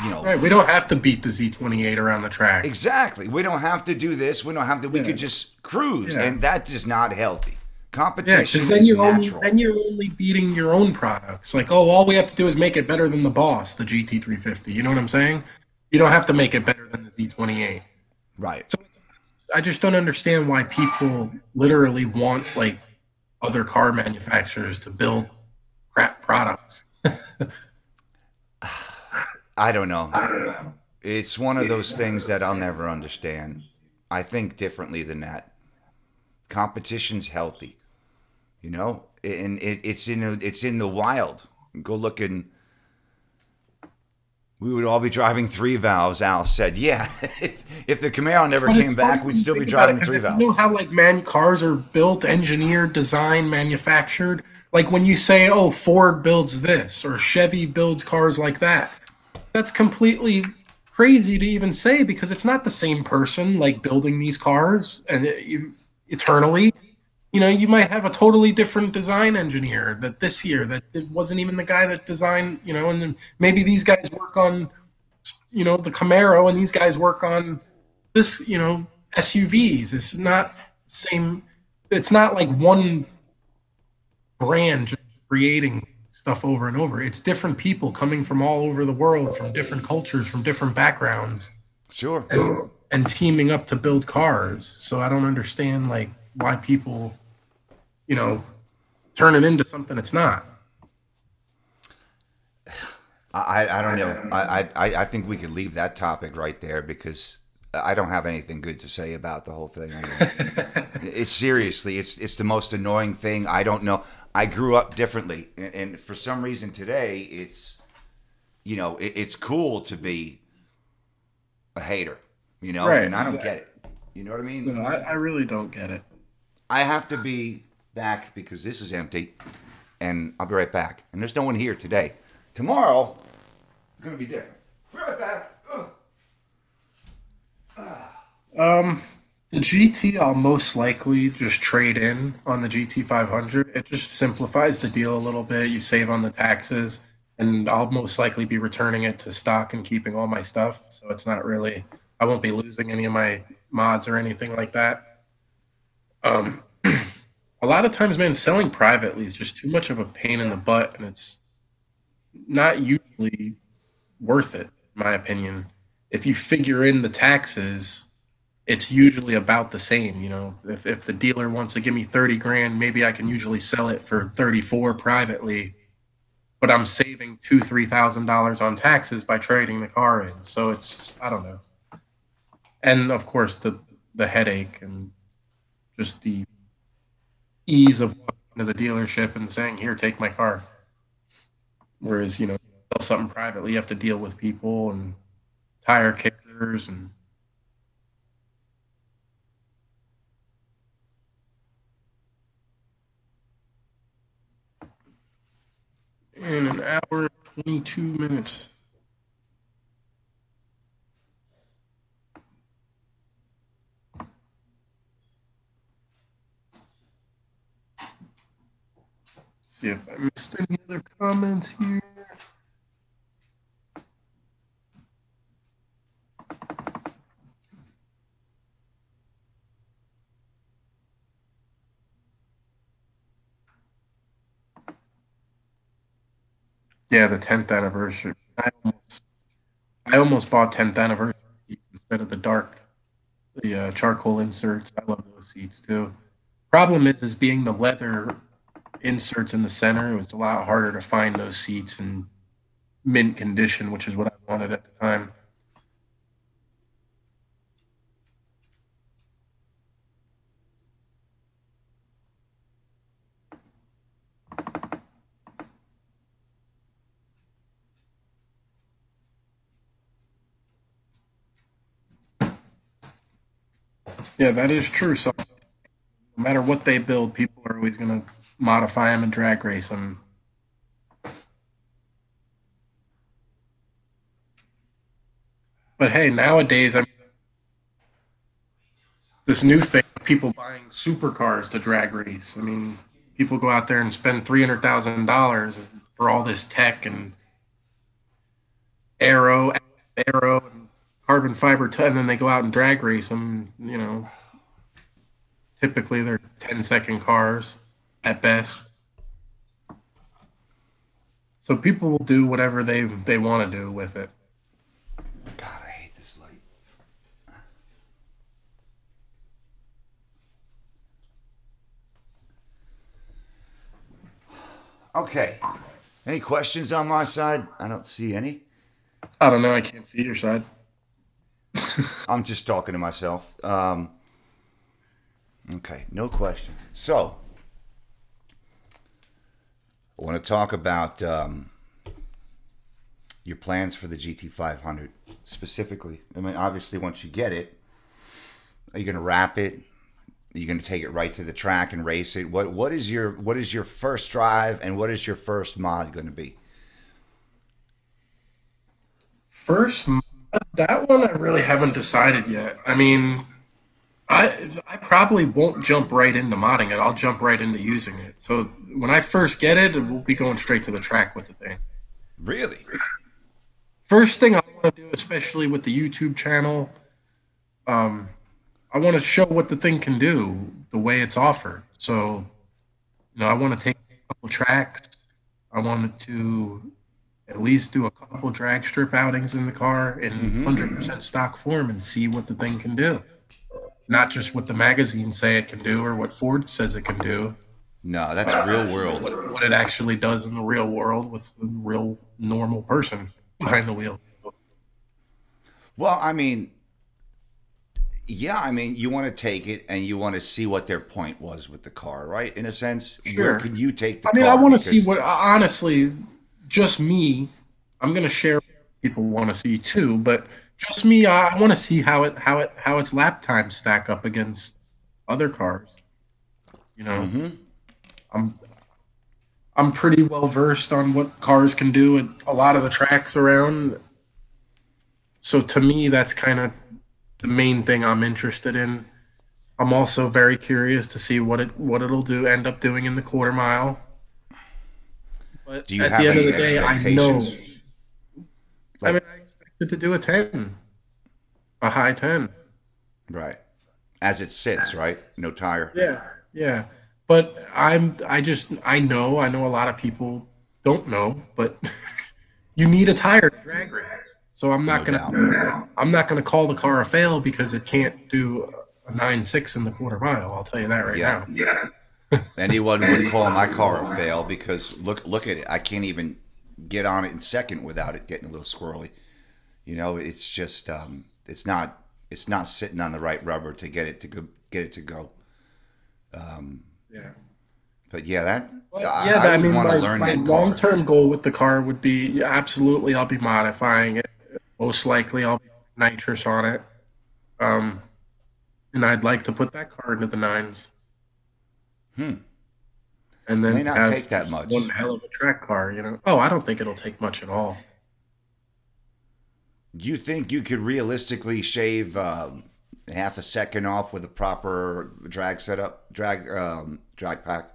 Right. We don't have to beat the Z28 around the track. exactly. We don't have to do this. We don't have to, we could just cruise. Yeah. And that is not healthy. Yeah, Competition because then is you're only natural. then you're only beating your own products. Like, oh, all we have to do is make it better than the Boss, the GT350. You know what I'm saying? You don't have to make it better than the Z28. Right. So I just don't understand why people literally want like other car manufacturers to build crap products. I don't know. It's one of those things that I'll never understand. I think differently than that. Competition's healthy, and it's in the wild. Go look and we would all be driving three valves. Al said, "Yeah, if the Camaro never But it's came funny back, when we'd you still be think about it, driving 'cause three if you valves." know how like cars are built, engineered, designed, manufactured. Like when you say, "Oh, Ford builds this" or Chevy builds cars like that," that's completely crazy to even say because it's not the same person like building these cars and eternally. You might have a totally different design engineer that this year that it wasn't even the guy that designed, and then maybe these guys work on, the Camaro and these guys work on this, SUVs. It's not the same. It's not like one brand just creating stuff over and over. It's different people coming from all over the world, from different cultures, from different backgrounds, Sure. and teaming up to build cars. So I don't understand like why people, you know, turn it into something it's not. I don't know. I think we could leave that topic right there because I don't have anything good to say about the whole thing. I mean, it's seriously, it's the most annoying thing. I don't know. I grew up differently, and for some reason today, it's cool to be a hater, Right. and I don't get it. You know what I mean? No, I really don't get it. I have to be back because this is empty, and I'll be right back. And there's no one here today. Tomorrow, it's gonna be different. Be right back. The GT, I'll most likely just trade in on the GT 500. It just simplifies the deal a little bit. You save on the taxes, and I'll most likely be returning it to stock and keeping all my stuff. So it's not really, I won't be losing any of my mods or anything like that. A lot of times, man, selling privately is just too much of a pain in the butt, and it's not usually worth it, in my opinion. If you figure in the taxes, it's usually about the same. If the dealer wants to give me 30 grand, maybe I can usually sell it for 34 privately, but I'm saving $2,000-3,000 on taxes by trading the car in. So it's just, I don't know. And of course the headache and just the ease of walking into the dealership and saying, "Here, take my car." Whereas, sell something privately, you have to deal with people and tire kickers and in an hour and 22 minutes. See if I missed any other comments here. Yeah, the 10th anniversary. I almost bought 10th anniversary seats instead of the charcoal inserts. I love those seats too. Problem is being the leather inserts in the center. It was a lot harder to find those seats in mint condition, which is what I wanted at the time. Yeah, that is true. So no matter what they build, people are always going to modify them and drag race them. But hey, nowadays, I mean, this new thing, people buying supercars to drag race. I mean, people go out there and spend $300,000 for all this tech and aero, aero, and carbon fiber, and then they go out and drag race them. Typically they're 10-second cars at best. So people will do whatever they want to do with it. God, I hate this light. Okay. Any questions on my side? I don't see any. I don't know. I can't see your side. I'm just talking to myself. Okay, no question. So, I want to talk about your plans for the GT500 specifically. I mean, obviously, once you get it, are you going to wrap it? Are you going to take it right to the track and race it? What is your first drive and what is your first mod going to be? First That one I really haven't decided yet. I mean, I probably won't jump right into modding it. I'll jump right into using it. So when I first get it, we'll be going straight to the track with the thing. Really? First thing I want to do, especially with the YouTube channel, um, I want to show what the thing can do the way it's offered. So, I want to take a couple tracks. I wanted to at least do a couple drag strip outings in the car in Mm-hmm. 100% stock form and see what the thing can do. Not just what the magazines say it can do or what Ford says it can do, No, that's real world. what it actually does in the real world with the real normal person behind the wheel. Well, I mean, yeah, I mean, you want to take it and you want to see what their point was with the car, right? In a sense, where Sure. can you take the I mean, I car? want to see Because what, honestly, just me. I'm going to share what people want to see too, but just me, I want to see how its lap times stack up against other cars. You know, hmm I'm I'm pretty well versed on what cars can do at a lot of the tracks around. So to me, that's kind of the main thing I'm interested in. I'm also very curious to see what it'll do end up doing in the quarter mile. But do you at the have end of any the day, I know. expectations? I mean, Like, I expected to do a 10, a high 10. right, as it sits, right? No tire. Yeah, yeah. But I know a lot of people don't know, but you need a tire to drag race. So No doubt. I'm not gonna call the car a fail because it can't do a 9.6 in the quarter mile. I'll tell you that right Yeah. now. Anyone would call my car a fail because look at it. I can't even get on it in second without it getting a little squirrely. You know, it's just it's not sitting on the right rubber to get it to go. Yeah. But yeah, that But yeah, I I would mean, want to learn my that long car. term goal with the car would be, yeah, absolutely I'll be modifying it. Most likely I'll be nitrous on it. Um, and I'd like to put that car into the nines Hmm. and May then not have take that just one much. hell of a track car. Oh, I don't think it'll take much at all. Do you think you could realistically shave half a second off with a proper drag setup, drag pack?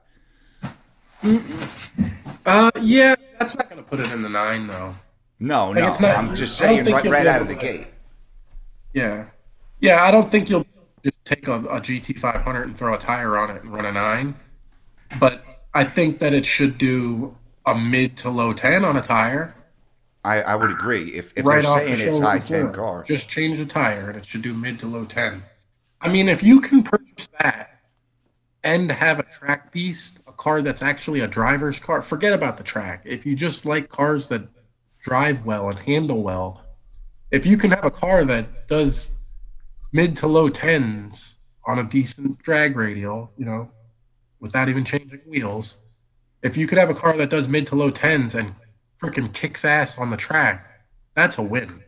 Yeah, that's not going to put it in the nine though. No, Like it's no. not. I'm just I don't saying think you'll right be out able of the to. gate. Yeah, yeah. I don't think you'll just take a GT 500 and throw a tire on it and run a nine. But I think that it should do a mid to low 10 on a tire I would agree. If they're right off the saying it's high showroom 10 floor. car, Just change the tire and it should do mid to low 10. I mean, if you can purchase that and have a track beast, a car that's actually a driver's car, forget about the track. If you just like cars that drive well and handle well, if you can have a car that does mid to low tens on a decent drag radial, without even changing wheels, if you could have a car that does mid to low tens and freaking kicks ass on the track, that's a win.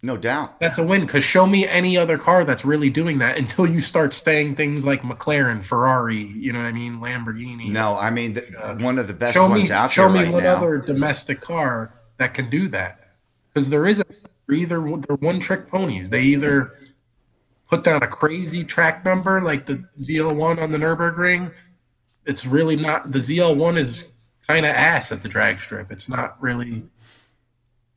no doubt. That's a win because show me any other car that's really doing that until you start saying things like McLaren, Ferrari, you know what I mean, Lamborghini. No, I mean Uh, one of the best ones out show there me right one now. other domestic car that can do that because there isn't. They're one trick ponies. They either put down a crazy track number like the ZL1 on the Nürburgring. It's really not. The ZL1 is kind of ass at the drag strip. It's not really.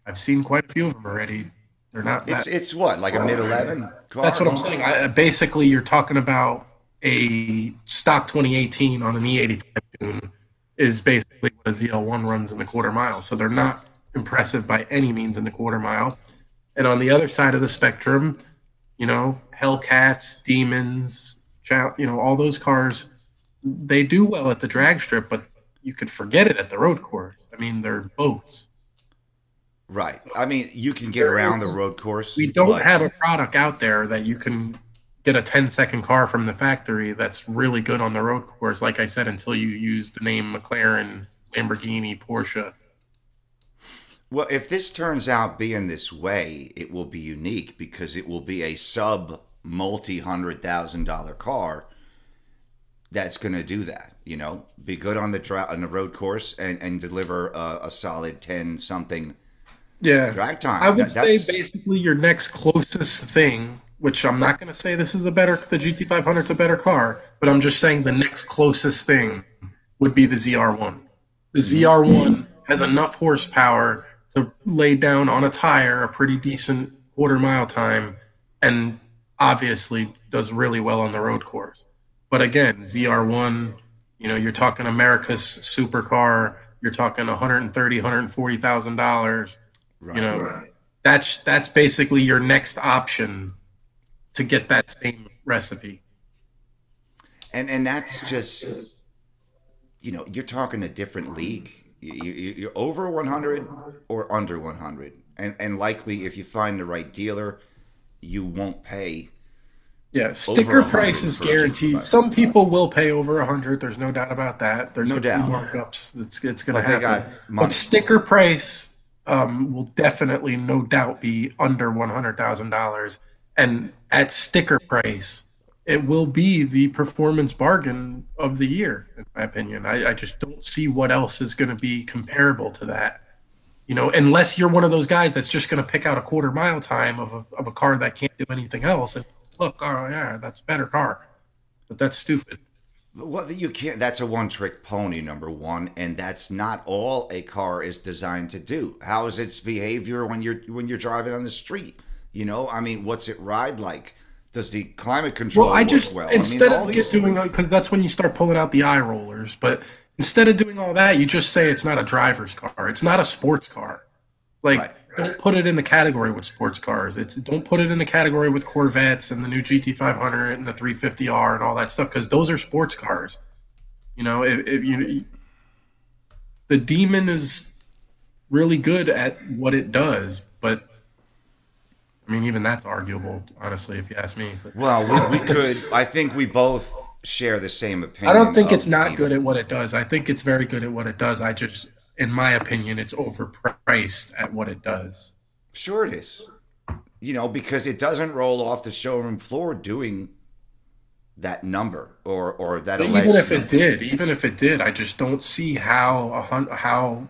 I've seen quite a few of them already. They're not that. It's what like a mid 11 That's car. what I'm saying. Basically, you're talking about a stock 2018 on an E85 tune is basically what a ZL1 runs in the quarter mile. So they're not impressive by any means in the quarter mile. And on the other side of the spectrum, Hellcats, Demons, all those cars, they do well at the drag strip, but you could forget it at the road course. I mean, they're boats. Right. I mean, you can get There around is the road course, We don't but have a product out there that you can get a 10-second car from the factory that's really good on the road course. Like I said, until you use the name McLaren, Lamborghini, Porsche. well, if this turns out being this way, it will be unique because it will be a sub multi $100,000 car that's going to do that. You know, be good on the on the road course and deliver a solid 10 something Yeah. Drag I time. would say That's basically your next closest thing, which I'm not going to say this is a better, the GT500's a better car, but I'm just saying the next closest thing would be the ZR1. The mhm. ZR1 has enough horsepower to lay down on a tire a pretty decent quarter mile time and obviously does really well on the road course. But again, ZR1, you're talking America's supercar, you're talking 130, $140,000. You Right. know, that's basically your next option to get that same recipe. And that's just, you're talking a different league. You're over 100 or under 100, and likely if you find the right dealer, you won't pay Yeah, over sticker price 100 is for a guaranteed. GT500. Some people will pay over 100. There's no doubt about that. There's No going to be doubt, markups. It's going to but they happen. got But money. sticker price will definitely, no doubt, be under $100,000. And at sticker price, it will be the performance bargain of the year, in my opinion. I just don't see what else is going to be comparable to that. Unless you're one of those guys that's just going to pick out a quarter mile time of a car that can't do anything else. And look, oh, yeah, that's a better car. But that's stupid. Well, you can't. That's a one-trick pony, number one, and that's not all a car is designed to do. How is its behavior when you're driving on the street? I mean, what's it ride like? Does the climate Well, control I work just, well? I mean, instead all of these. doing, because that's when you start pulling out the eye rollers, but instead of doing all that, you just say it's not a driver's car. It's not a sports car. Like, Right. don't put it in the category with sports cars. Don't put it in the category with Corvettes and the new GT500 and the 350R and all that stuff because those are sports cars. If the Demon is really good at what it does, but I mean, even that's arguable, honestly, if you ask me. But Well, we could. I think we both share the same I don't opinion think it's of the not good demon. at what it does. I think it's very good at what it does. I just, in my opinion, it's overpriced at what it does. Sure, it is. Because it doesn't roll off the showroom floor doing that number or that But even alleged if it number. did, I just don't see how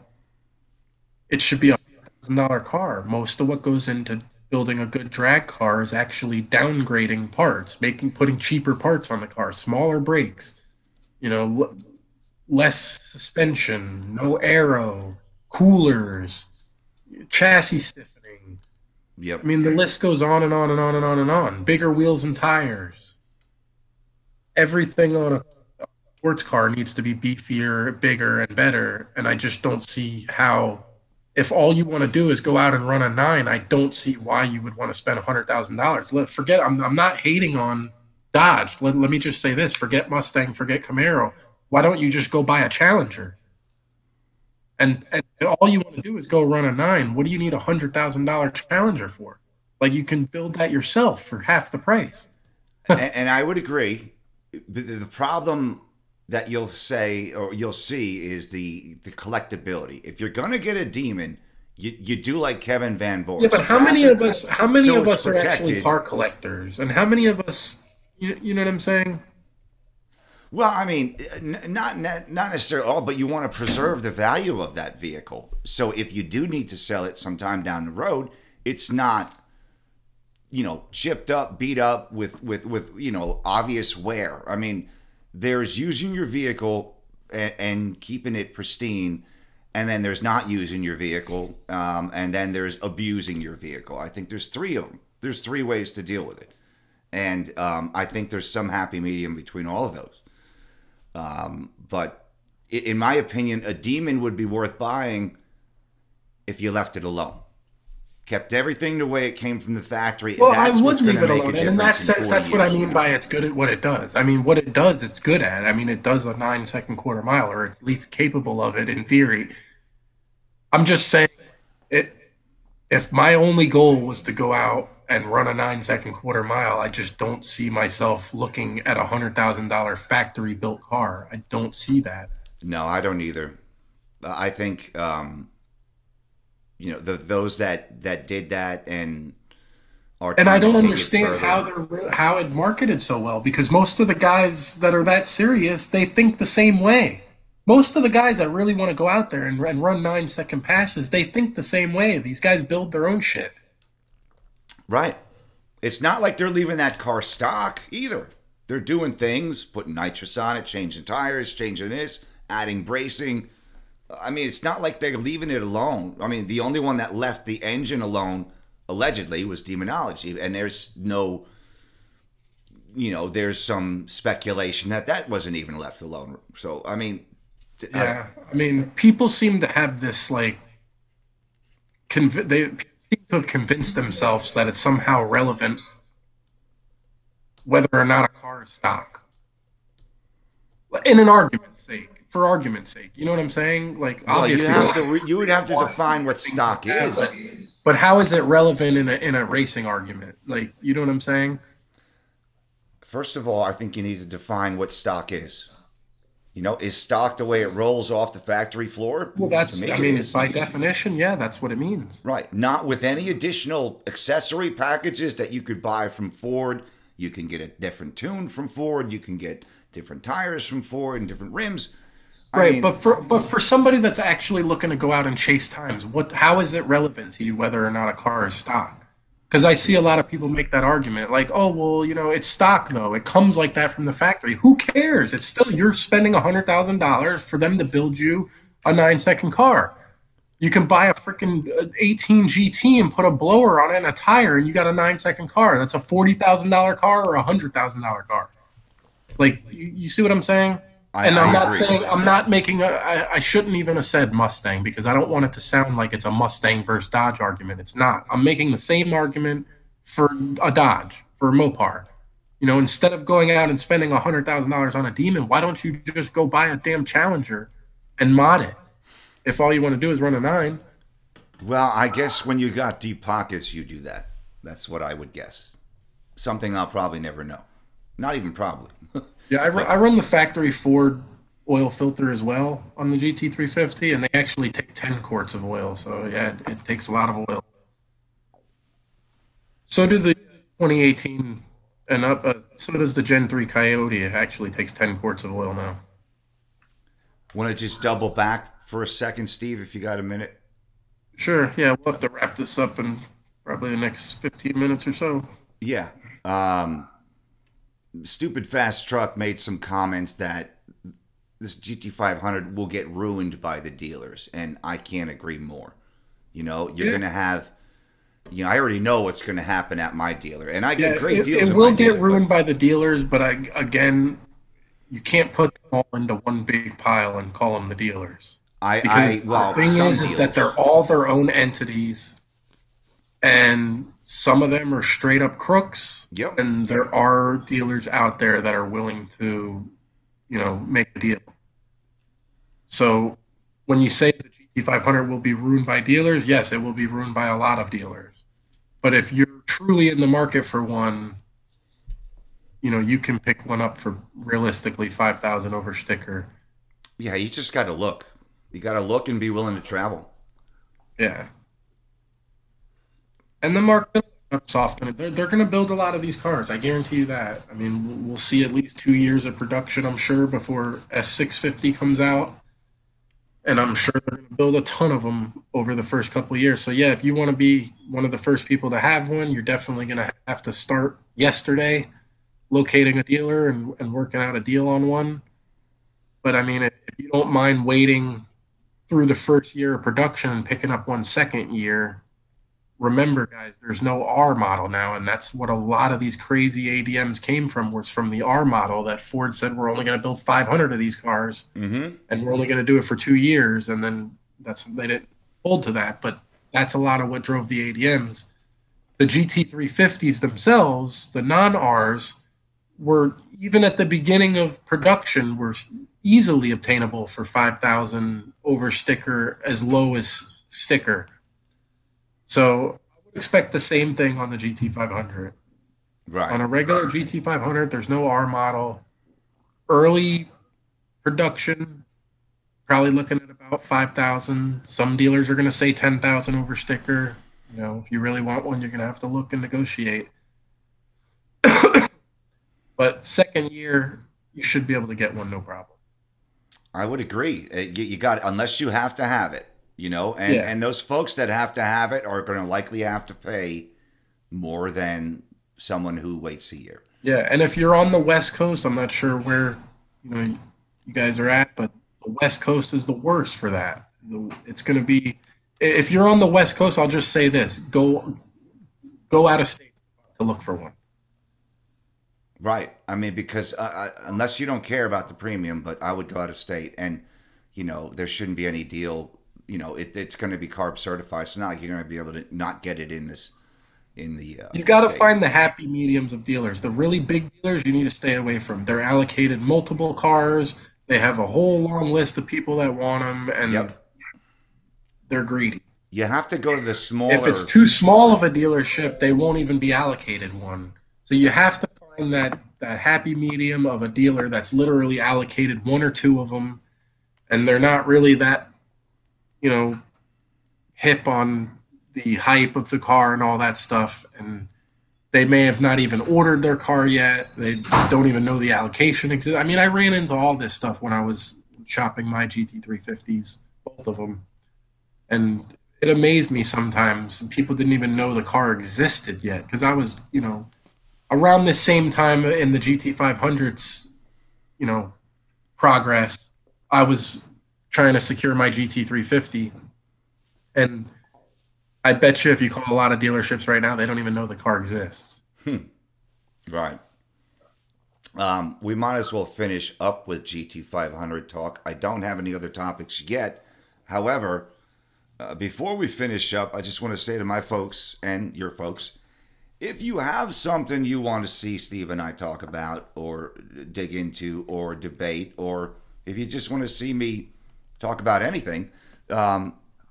it should be $100,000 car. Most of what goes into building a good drag car is actually downgrading parts, putting cheaper parts on the car, smaller brakes, less suspension, no aero, coolers, chassis stiffening. I Yep. mean, the list goes on and on and on and on and on. Bigger wheels and tires. Everything on a sports car needs to be beefier, bigger, and better. And I just don't see how, if all you want to do is go out and run a nine, I don't see why you would want to spend $100,000. Forget, I'm not hating on Dodge. Let me just say this: forget Mustang, forget Camaro. Why don't you just go buy a Challenger? And all you want to do is go run a nine. What do you need $100,000 Challenger for? Like you can build that yourself for half the price. And I would agree. The problem that you'll say or you'll see is the collectability. If you're gonna get a demon, you do like Kevin Van Yeah, Vorst. but how many Wrap it of us? How many so of it's us are actually protected. car collectors? And how many of us? You know what I'm saying? Well, I mean, not necessarily all, but you want to preserve the value of that vehicle. So if you do need to sell it sometime down the road, it's not chipped up, beat up with obvious wear. I mean, there's using your vehicle and keeping it pristine, and then there's not using your vehicle, and then there's abusing your vehicle. I think there's three of them. There's three ways to deal with it, and I think there's some happy medium between all of those. But in my opinion, a demon would be worth buying if you left it alone. Kept everything the way it came from the factory. Well, I That's would what's going leave to it make a alone, and in that difference in sense, 40 that's what I years from mean now. by it's good at what it does. I mean, what it does, it's good at. I mean, it does a 9 second quarter mile, or it's at least capable of it in theory. I'm just saying, it. If my only goal was to go out and run a 9 second quarter mile, I just don't see myself looking at $100,000 factory built car. I don't see that. No, I don't either. I think those that did that and are And I trying to don't take it understand further. how it marketed so well because most of the guys that are that serious, they think the same way. Most of the guys that really want to go out there and run 9 second passes, they think the same way. These guys build their own shit. Right. It's not like they're leaving that car stock either. They're doing things, putting nitrous on it, changing tires, changing this, adding bracing. I mean, it's not like they're leaving it alone. I mean, the only one that left the engine alone, allegedly, was Demonology. And there's no, there's some speculation that that wasn't even left alone. So, I mean, Yeah, I mean, people seem to have this like they seem to have convinced themselves that it's somehow relevant whether or not a car is stock. In an argument's sake, for argument's sake, you know what I'm saying? Like, well, obviously, you would have to define what stock is. but how is it relevant in a racing argument? Like, you know what I'm saying? First of all, I think you need to define what stock is. Is stock the way it rolls off the factory floor? Well, To me, I it mean, is. by definition, yeah, that's what it means. Right. Not with any additional accessory packages that you could buy from Ford. You can get a different tune from Ford. You can get different tires from Ford and different rims. I Right, mean, but for somebody that's actually looking to go out and chase times, how is it relevant to you whether or not a car is stock? Because I see a lot of people make that argument, like, oh well, it's stock though. It comes like that from the factory. Who cares? It's still you're spending $100,000 for them to build you a 9 second car. You can buy a freaking 18 GT and put a blower on it and a tire, and you got a 9 second car. That's a $40,000 car or $100,000 car. Like, you see what I'm saying? And I'm I not agree. saying I'm not making I shouldn't even have said Mustang because I don't want it to sound like it's a Mustang versus Dodge argument. It's not. I'm making the same argument for a Dodge, for a Mopar. Instead of going out and spending $100,000 on a Demon, why don't you just go buy a damn Challenger and mod it? If all you want to do is run a 9. Well, I guess when you got deep pockets, you do that. That's what I would guess. Something I'll probably never know. Not even probably. Yeah, But I run the factory Ford oil filter as well on the GT350, and they actually take 10 quarts of oil. So yeah, it takes a lot of oil. So do the 2018 and up. So does the Gen 3 Coyote. It actually takes 10 quarts of oil now. want to just double back for a second, Steve, if you got a minute? Sure. Yeah, we'll have to wrap this up in probably the next 15 minutes or so. Yeah. Um, Stupid Fast Truck made some comments that this GT500 will get ruined by the dealers, and I can't agree more. You're Yeah. going to have, I already know what's going to happen at my dealer, and I Yeah, get great deals it at will my get dealer. ruined by the dealers, but again, you can't put them all into one big pile and call them the dealers. Because the Well, thing some is that they're dealers. all their own entities, and some of them are straight up crooks, Yep. and there are dealers out there that are willing to, make a deal. So when you say the GT500 will be ruined by dealers, yes, it will be ruined by a lot of dealers. But if you're truly in the market for one, you can pick one up for realistically 5,000 over sticker. Yeah, you just got to look. You got to look and be willing to travel. Yeah. And the market soften it. They're going to build a lot of these cars. I guarantee you that. I mean, we'll see at least 2 years of production, I'm sure, before S650 comes out. And I'm sure they're going to build a ton of them over the first couple of years. So yeah, if you want to be one of the first people to have one, you're definitely going to have to start yesterday, locating a dealer and working out a deal on one. But I mean, if you don't mind waiting through the first year of production and picking up one second year, remember, guys, there's no R model now, and that's what a lot of these crazy ADMs came from. Was from the R model that Ford said we're only going to build 500 of these cars, Mm-hmm. and we're only going to do it for 2 years, and then they didn't hold to that. But that's a lot of what drove the ADMs. The GT350s themselves, the non-Rs, were even at the beginning of production were easily obtainable for 5,000 over sticker, as low as sticker. So I would expect the same thing on the GT500. Right. On a regular GT500, there's no R model. Early production, probably looking at about 5,000. Some dealers are going to say 10,000 over sticker. If you really want one, you're going to have to look and negotiate. But second year, you should be able to get one, no problem. I would agree. You got, unless you have to have it, Yeah. and those folks that have to have it are going to likely have to pay more than someone who waits a year. Yeah, and if you're on the West Coast, I'm not sure where you guys are at, but the West Coast is the worst for that. It's going to be if you're on the West Coast, I'll just say this: go out of state to look for one. Right. I mean, because unless you don't care about the premium, but I would go out of state, and there shouldn't be any deal. It's going to be carb certified. So not like you're going to be able to not get it in this in the You got to state. find the happy mediums of dealers. The really big dealers you need to stay away from. They're allocated multiple cars. They have a whole long list of people that want them, and Yep. they're greedy. You have to go to the If it's smaller. too small of a dealership, they won't even be allocated one. So you have to find that happy medium of a dealer that's literally allocated one or two of them, and they're not really that you know hip on the hype of the car and all that stuff, and they may have not even ordered their car yet. They don't even know the allocation exists. I mean, I ran into all this stuff when I was shopping my GT350s, both of them, and it amazed me sometimes. People didn't even know the car existed yet because I was, around the same time in the GT500s, you know, progress. I was trying to secure my GT350, and I bet you if you call a lot of dealerships right now, they don't even know the car exists. Right. We might as well finish up with GT500 talk. I don't have any other topics yet. However, before we finish up, I just want to say to my folks and your folks, if you have something you want to see Steve and I talk about or dig into or debate, or if you just want to see me talk about anything,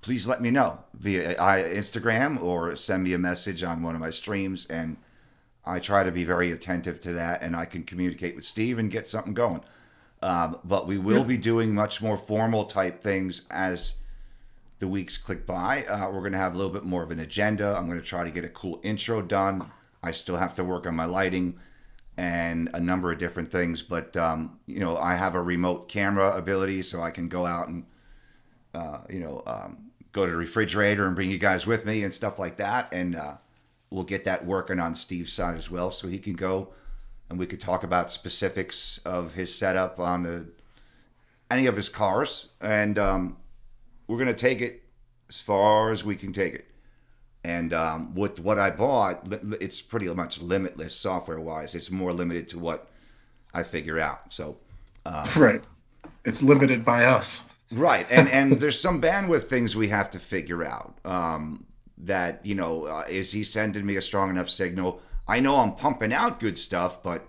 please let me know via Instagram or send me a message on one of my streams. And I try to be very attentive to that, and I can communicate with Steve and get something going. But we will be doing much more formal type things as the weeks click by. We're going to have a little bit more of an agenda. I'm going to try to get a cool intro done. I still have to work on my lighting and a number of different things, but I have a remote camera ability, so I can go out and go to the refrigerator and bring you guys with me and stuff like that. And we'll get that working on Steve's side as well, so he can go and we could talk about specifics of his setup on any of his cars. And we're going to take it as far as we can take it. And with what I bought, it's pretty much limitless software wise. It's more limited to what I figure out. So, Right. It's limited by us. right. And there's some bandwidth things we have to figure out. That, is he sending me a strong enough signal? I know I'm pumping out good stuff, but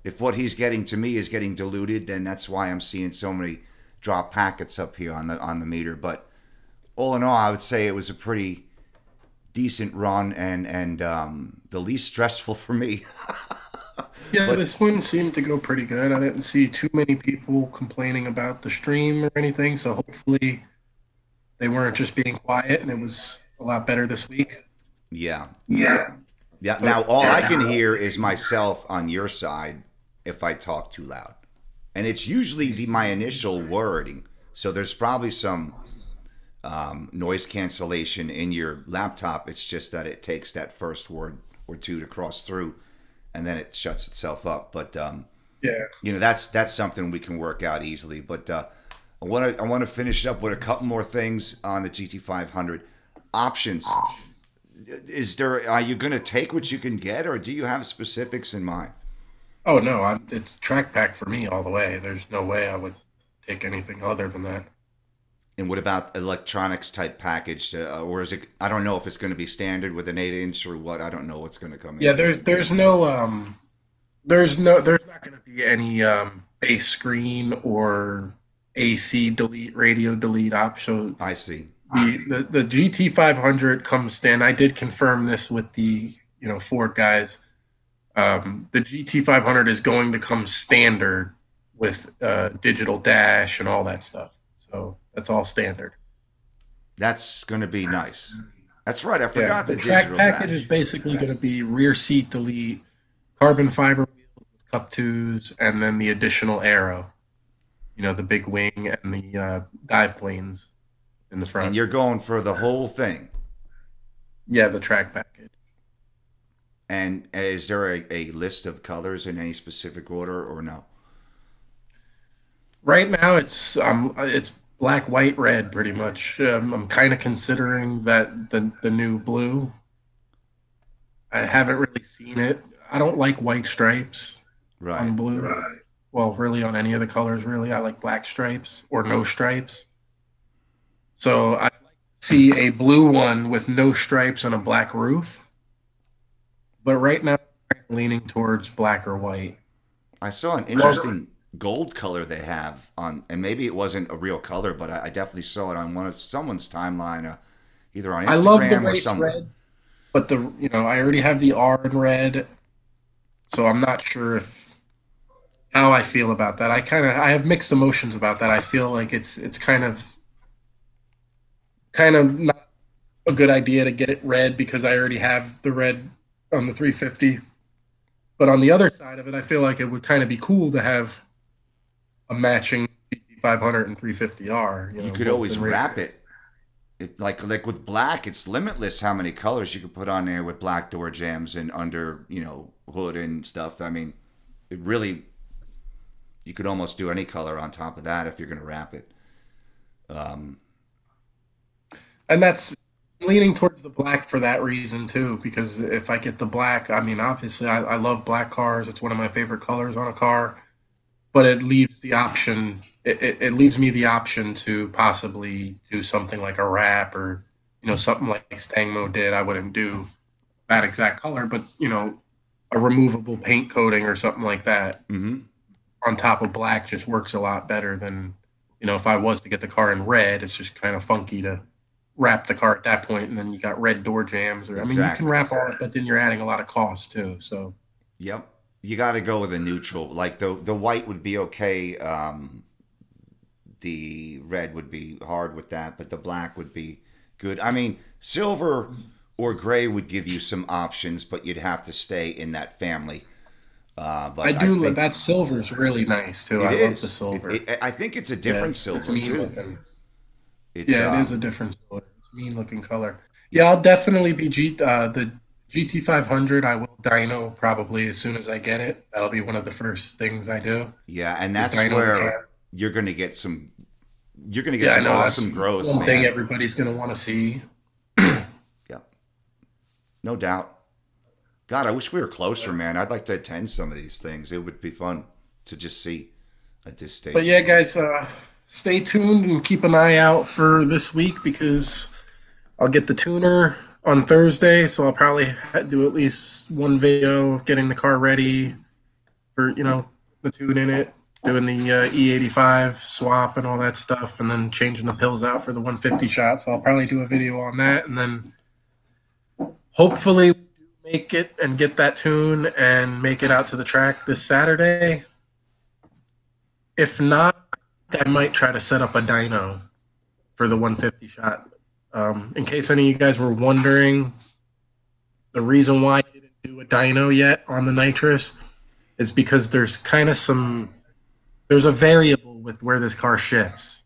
if what he's getting to me is getting diluted, then that's why I'm seeing so many drop packets up here on the meter. But all in all, I would say it was a pretty decent run, and the least stressful for me. Yeah, But this one seemed to go pretty good. I didn't see too many people complaining about the stream or anything, so hopefully they weren't just being quiet and it was a lot better this week. yeah, Yeah. yeah. But Now all I can hear is myself on your side if I talk too loud, and it's usually my initial wording. So there's probably some noise cancellation in your laptop. It's just that it takes that first word or two to cross through, and then it shuts itself up. But yeah. that's something we can work out easily. But I want to finish up with a couple more things on the GT500 options. Are you going to take what you can get, or do you have specifics in mind? Oh no, it's track pack for me all the way. There's no way I would take anything other than that. And what about electronics type package, or is it? I don't know if it's going to be standard with an 8-inch or what. I don't know what's going to come Yeah, in. there's not going to be any base screen or AC delete, radio delete option. I see. The GT500 comes stand. I did confirm this with the Ford guys. The GT500 is going to come standard with digital dash and all that stuff. So that's all standard. That's going to be nice. That's right. I Yeah, forgot the the track digital package is dash. basically going to be rear seat delete, carbon fiber wheels with cup twos, and then the additional aero. the big wing and the dive planes in the And front. you're going for the whole thing. Yeah, the track package. And is there a list of colors in any specific order or no? Right now, it's black, white, red, pretty much. I'm kind of considering that the new blue. I haven't really seen it. I don't like white stripes Right. on blue. Right. Well, really on any of the colors, really. I like black stripes or no stripes. So I see a blue one with no stripes and a black roof. But right now, I'm leaning towards black or white. I saw an Well, interesting gold color they have on, and maybe it wasn't a real color, but I definitely saw it on one of someone's timeline, either on I love the Instagram or race somewhere. red, but I already have the R in red, so I'm not sure if how I feel about that. I have mixed emotions about that. I feel like it's kind of not a good idea to get it red because I already have the red on the 350. But on the other side of it, I feel like it would kind of be cool to have a matching GT 500 and 350R, You could both always in wrap racing. it. Like with black, it's limitless how many colors you could put on there with black door jams and under hood and stuff. I mean, it really you could almost do any color on top of that if you're going to wrap it. Um, And that's leaning towards the black for that reason too, because if I get the black, I mean, obviously I love black cars. It's one of my favorite colors on a car, but it leaves the option, it leaves me the option to possibly do something like a wrap or, something like Stang did. I wouldn't do that exact color, but, a removable paint coating or something like that mhm. on top of black just works a lot better than, if I was to get the car in red, it's just kind of funky to wrap the car at that point, and then you got red door jams. Or I mean, you can Exactly. wrap all it, but then you're adding a lot of cost too. So Yep. You got to go with a neutral. Like the white would be okay. The red would be hard with that, but the black would be good. I mean, silver or gray would give you some options, but you'd have to stay in that family. I But I do. think That silver's really nice too. it I love the is. silver. I think it's a Yeah, different it's silver mean too. looking. It's Yeah, it is a different silver. It's mean looking color. Yeah, yeah, I'll definitely be the GT 500. I will dyno probably as soon as I get it. That'll be one of the first things I do yeah, and is that's dyno the where car. you're going to get some. You're going to get Yeah, I some know that's awesome growth, one thing man. everybody's gonna want to see. Yeah, no doubt. God, I wish we were closer, man. I'd like to attend some of these things. It would be fun to just see at this But stage. yeah, guys, stay tuned and keep an eye out for this week because I'll get the tuner on Thursday, so I'll probably do at least one video getting the car ready for the tune in it, doing the E85 swap and all that stuff, and then changing the pills out for the 150 shot. So I'll probably do a video on that, and then hopefully make it and get that tune and make it out to the track this Saturday. If not, I might try to set up a dyno for the 150 shot. In case any of you guys were wondering, the reason why I didn't do a dyno yet on the nitrous is because there's a variable with where this car shifts.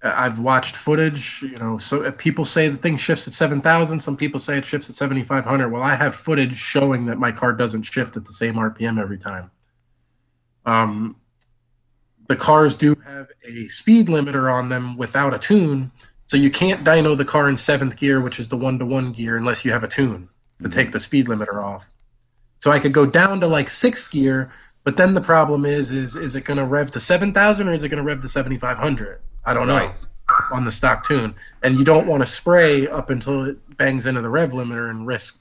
I've watched footage, so people say the thing shifts at 7,000. Some people say it shifts at 7,500. Well, I have footage showing that my car doesn't shift at the same RPM every time. Um, the cars do have a speed limiter on them without a tune, so you can't dyno the car in seventh gear, which is the one-to-one gear, unless you have a tune to Hmm. take the speed limiter off. So I could go down to like sixth gear, but then the problem is it going to rev to 7,000 or is it going to rev to 7,500? I don't know Right. on the stock tune. And you don't want to spray up until it bangs into the rev limiter and risk,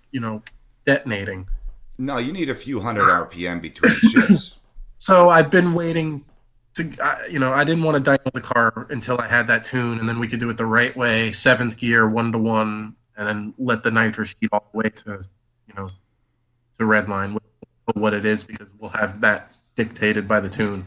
detonating. No, you need a few hundred RPM between shifts. So I've been waiting to, I didn't want to dyno the car until I had that tune, and then we could do it the right way, seventh gear, one-to-one, and then let the nitrous heat all the way to, red line, what it is, because we'll have that dictated by the tune.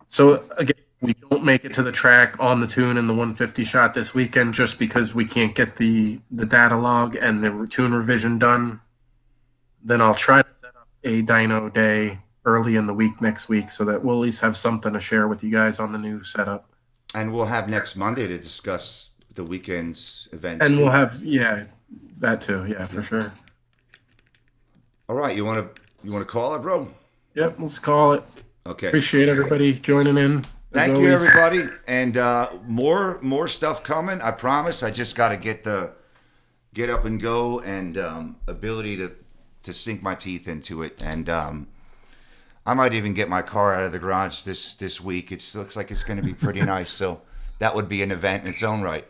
So again, we don't make it to the track on the tune and the 150 shot this weekend just because we can't get the data log and the tune revision done. Then I'll try to set up a dyno day early in the week next week, so that we'll at least have something to share with you guys on the new setup. And we'll have next Monday to discuss the weekend's events And we'll too. have, yeah, that too. Yeah, for Yeah. sure. All right, you want to call it, bro? Yep, let's call it. Okay. Appreciate everybody joining in as Thank you, always. everybody, and more stuff coming. I promise. I just got to get up and go and ability to sink my teeth into it, and I might even get my car out of the garage this week. It looks like it's going to be pretty nice, so that would be an event in its own right.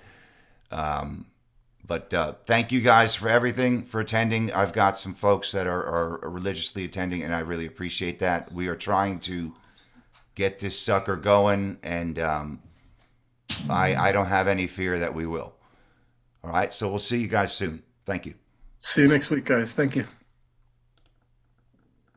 But thank you guys for everything, for attending. I've got some folks that are religiously attending, and I really appreciate that. We are trying to get this sucker going, and I don't have any fear that we will. All right, so we'll see you guys soon. Thank you. See you next week, guys. Thank you.